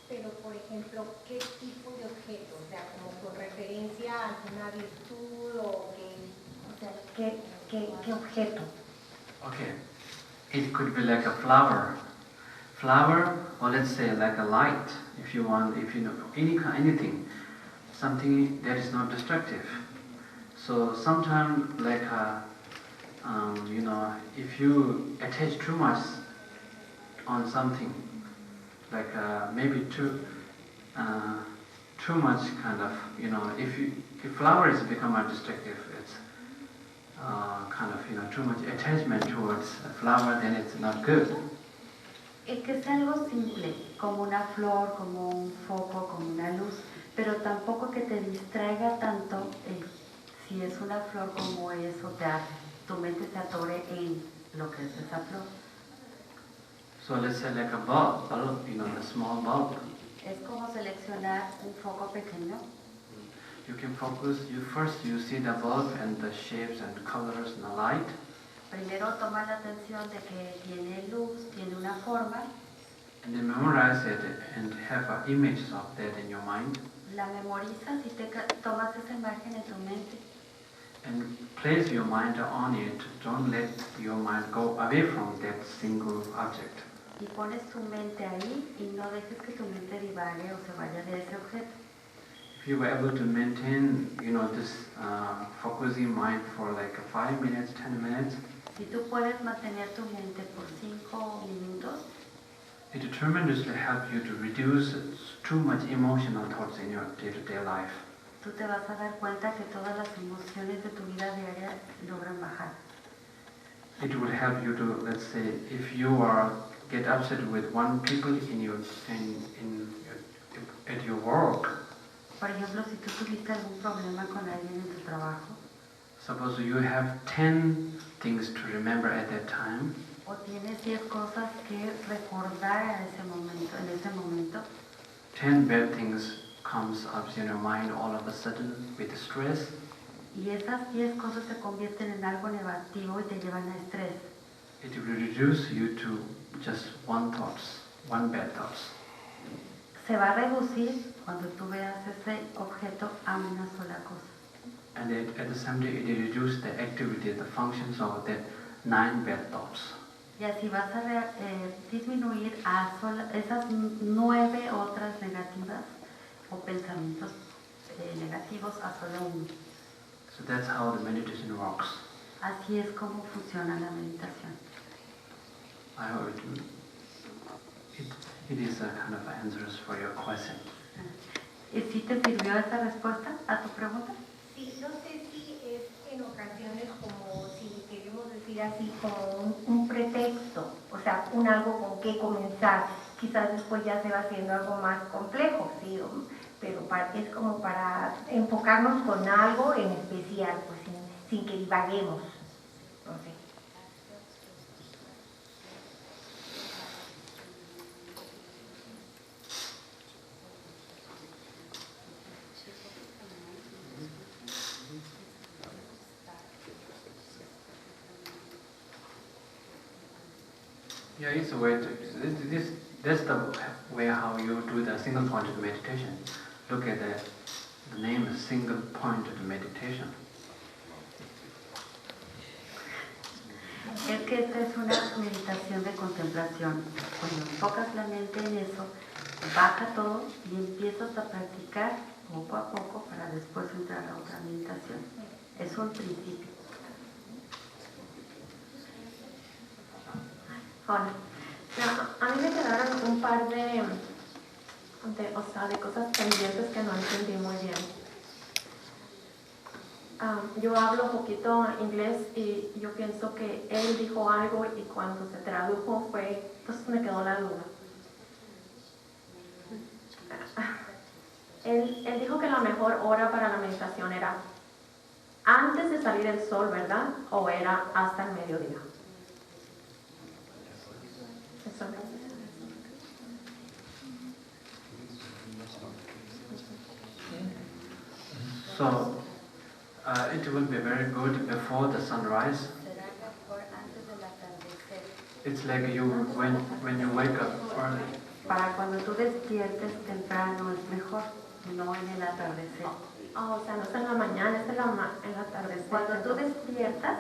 Pero, por ejemplo, ¿qué tipo de objeto? O sea, como con referencia a alguna virtud o qué, ¿qué objeto? Okay, it could be like a flower. Flower, or let's say like a light, if you know anything, something that is not destructive. So sometimes like if you attach too much on something, like maybe too much kind of, if flowers become destructive, it's kind of, too much attachment towards a flower, then it's not good. El que sea algo simple, como una flor, como un foco, como una luz, pero tampoco que te distraiga tanto si es una flor como eso, tu mente se atore en lo que es esa flor. So let's say like a bulb, a small bulb. Es como seleccionar un foco pequeño. You can focus, you see the bulb and the shapes and colors and the light. Primero toma la atención de que tiene luz, tiene una forma. And then memorize it and have an image of that in your mind. La memorizas y tomas esa imagen en tu mente. And place your mind on it. Don't let your mind go away from that single object. Y pones tu mente ahí y no dejes que tu mente divague o se vaya de ese objeto. If you were able to maintain, this focusing mind for like 5 minutes, 10 minutes, si tú puedes mantener tu mente por 5 minutos, it tremendously helps you to reduce too much emotional thoughts in your day-to-day life. tú te vas a dar cuenta que todas las emociones de tu vida diaria logran bajar. It will help you to, let's say, if you get upset with one people at your work. Por ejemplo, si tú tuviste algún problema con alguien en tu trabajo, suppose you have 10 things to remember at that time. O tienes 10 cosas que recordar en ese momento. 10 bad things comes up in your mind all of a sudden with stress. Y esas 10 cosas se convierten en algo negativo y te llevan a estrés. It will reduce you to just one bad thoughts. Se va a reducir cuando tú veas ese objeto a una sola cosa. And at the same time, it reduces the activity, the functions of that 9 bad thoughts. Y así vas a disminuir a esas 9 otras negativas o pensamientos negativos a solo uno. So that's how the meditation works. Así es como funciona la meditación. I hope it is a kind of answers for your question. ¿Y si te sirvió esa respuesta a tu pregunta? Sí, no sé si es en ocasiones como si queremos decir así como un pretexto, o sea, un algo con que comenzar. Quizás después ya se va haciendo algo más complejo, sí, pero es como para enfocarnos con algo en especial, pues sin que divaguemos. No sé. Yeah, it's a way to, that's the way how you do the single pointed meditation. Look at the name is single pointed meditation. Es que esta es una meditación de contemplación. Cuando enfocas la mente en eso, baja todo y empiezas a practicar poco a poco para después entrar a otra meditación. Es un principio. Hola. A mí me quedaron un par de cosas pendientes que no entendí muy bien. Yo hablo poquito inglés y yo pienso que él dijo algo y cuando se tradujo entonces me quedó la duda. Él dijo que la mejor hora para la meditación era antes de salir el sol, ¿verdad? O era hasta el mediodía. Eso me dice. So it will be very good before the sunrise. It's like when you wake up early. Para cuando tú despiertes temprano es mejor, no en el atardecer. O sea, no es en la mañana, es en el atardecer. Cuando tú despiertas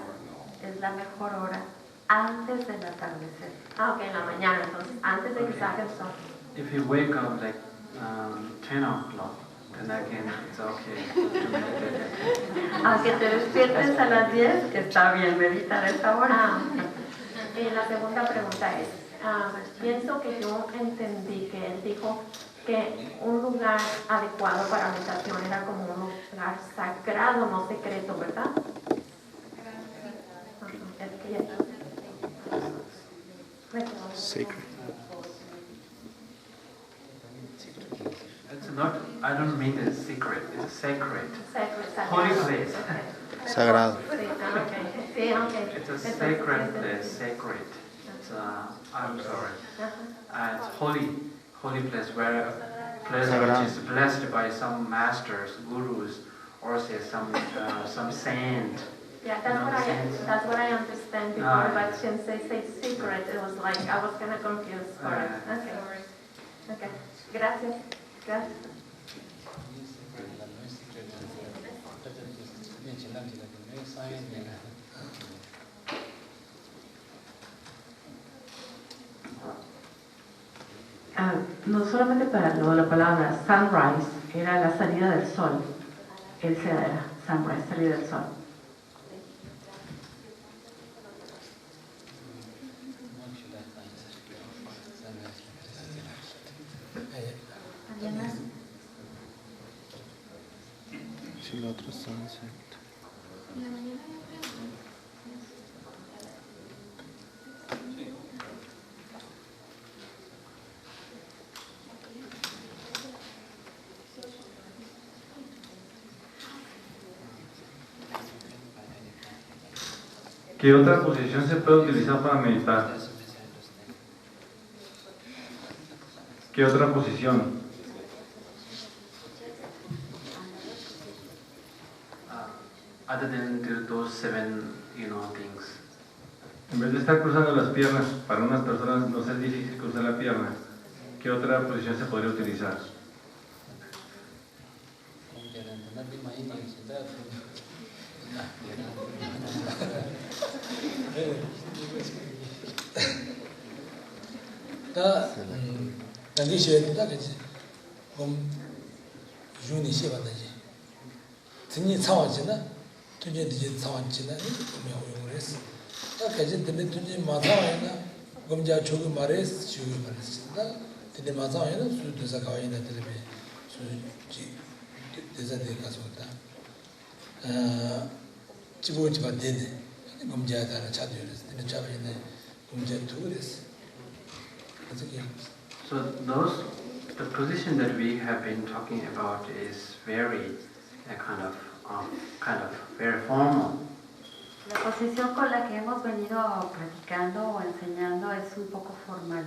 es la mejor hora antes del atardecer. Ok, en la mañana, entonces, antes de que salga el sol. If you wake up like 10 o'clock, then again it's okay to meditate. Aunque te despiertes a las 10, está bien meditar a esa hora. Y la segunda pregunta es, pienso que yo entendí que él dijo que un lugar adecuado para meditación era como un lugar sagrado, no secreto, ¿verdad? Sacred. It's not, I don't mean it's secret, it's sacred. Sacred. Holy place. Sagrado. Sí, ok. It's a sacred place, sacred. It's I'm sorry. It's holy place where place which is blessed by some masters, gurus, or say some saint. Yeah, that's what I understand before, but since they say secret, it was like I was kind of confused for it. Okay. Gracias. No solamente para lo de la palabra sunrise, era la salida del sol. Ese era sunrise, salida del sol. Sí, lo otro es sunset. ¿Qué otra posición se puede utilizar para meditar? ¿Qué otra posición? Other than those 7, things. En vez de estar cruzando las piernas, para unas personas no es difícil cruzar la pierna, ¿qué otra posición se podría utilizar? juni shibanaji. Tini tsawajina, tunje diji tsawajina, kumya huyungres. Kaji tini tunje matsawajina, gomja chogu mares, chogu mares. Tini matsawajina, su desa kawajina tilibi, su desa de kasota. Chibu chiba dede, gomja dara chadiyores, tini chabajina, gomja tugres. So the position that we have been talking about is very kind of very formal. La posición con la que hemos venido practicando o enseñando es un poco formal.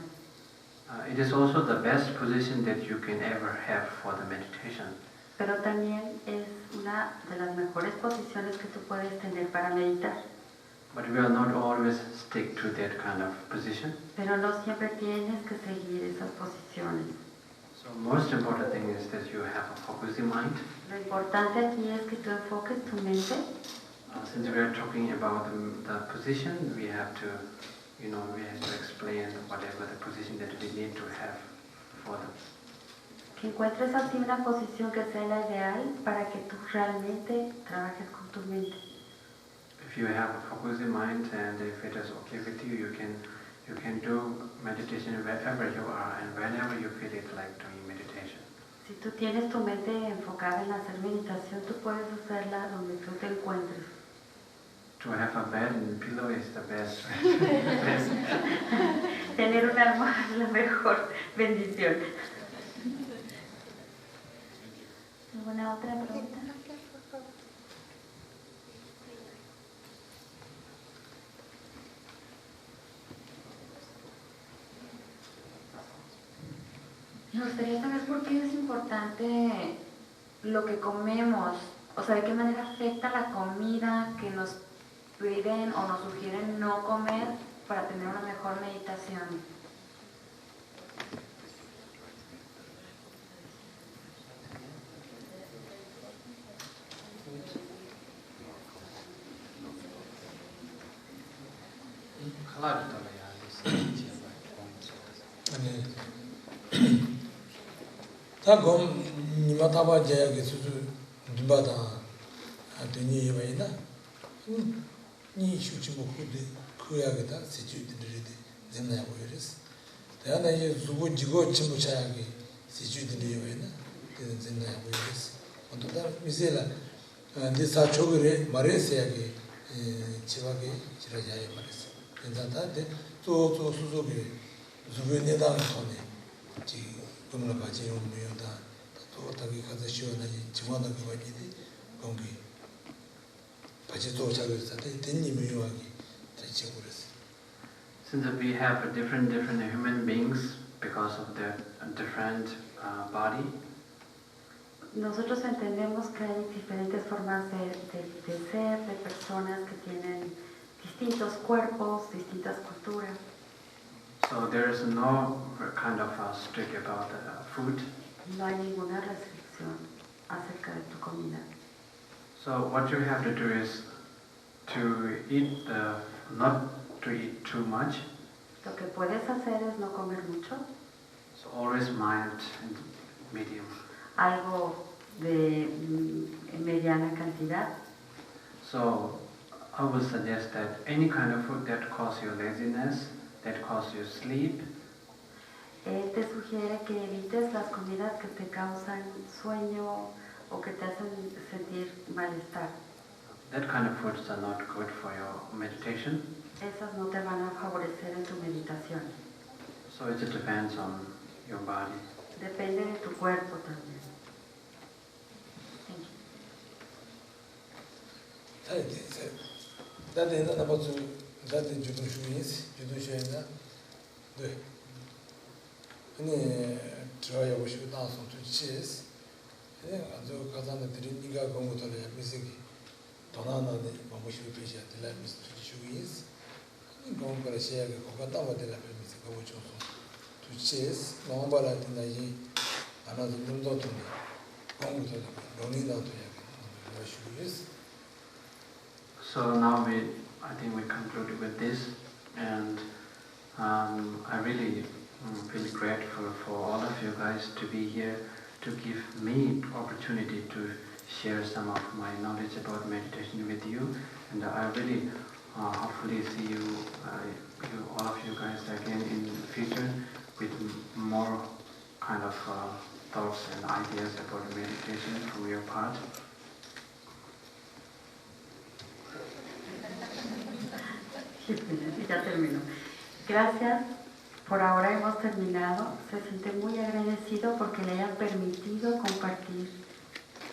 It is also the best position that you can ever have for the meditation. Pero también es una de las mejores posiciones que tú puedes tener para meditar. But we will not always stick to that kind of position. Pero no siempre tienes que seguir esas posiciones. So most important thing is that you have a focusing mind. Lo importante aquí es que tú enfoques tu mente. Since we are talking about the position, we have to explain whatever the position that we need to have for them. Que encuentres así una posición que sea la ideal para que tú realmente trabajes con tu mente. If you have a focusing mind and if it is okay with you, you can do meditation wherever you are and whenever you feel it like doing meditation. Si tú tienes tu mente enfocada en hacer meditación, tú puedes hacerla donde tú te encuentres. To have a bed and pillow is the best. Tener un almohada es la mejor bendición. ¿Alguna otra pregunta? Me gustaría saber por qué es importante lo que comemos, o sea, de qué manera afecta la comida que nos piden o nos sugieren no comer para tener una mejor meditación. 다 검 니마 타바 제야게 수수 dimba다 되니 예바이나 니 슈치 먹고데 그야게다 세주들이데 zem나야 보여레스 대하나 이제 수고 지고 친구 차야게 세주들이 예바이나 되는 zem나야 보여레스 어떤다 미세라 니사 초그레 마레스야게 지와게 지라야에 말했어 괜찮다데 또 수수게 수변에다 손에 지 그놈을 가지 오면다 또 어떻게 가서 시원하지 지원하게 와지디 공기 바지도 작을서 된님이 요하기 대체 그랬어. Since we have different human beings because of their different body. Nosotros entendemos que hay diferentes formas de ser, de personas que tienen distintos cuerpos, distintas culturas. So there is no kind of strict about food. No hay ninguna restricción acerca de tu comida. So what you have to do is to eat not to eat too much. Lo que puedes hacer es no comer mucho. So always mild and medium. Algo de mediana cantidad. So I would suggest that any kind of food that causes you laziness, that causes you sleep. Te sugiere que evites las comidas que te causan sueño o que te hacen sentir malestar. That kind of foods are not good for your meditation. Esas no te van a favorecer en tu meditación. So it depends on your body. Depende de tu cuerpo también. Thank you. 다들 나버주 다들 주도시에나 네. 아니 저야 보시고 나서 좀 치스. 네, 아주 가자는 드림이가 공부들에 미세기 도나나네 보시고 계셔야 될 미스 주시스. 이 공부를 시작해 거가 담아들 미스 공부 좀 치스. 너무바라 된다지 하나도 눈도 좀 공부도 논의도 돼야 보시고 So now I think we conclude with this, and I really feel grateful for all of you guys to be here to give me opportunity to share some of my knowledge about meditation with you. And I really hopefully see you, all of you guys again in the future with more kind of thoughts and ideas about meditation from your part. Ya terminó. Gracias. Por ahora hemos terminado. Se siente muy agradecido porque le hayan permitido compartir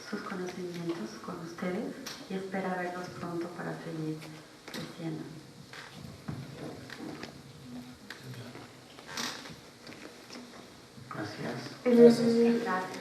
sus conocimientos con ustedes y espera verlos pronto para seguir creciendo. Gracias. Gracias.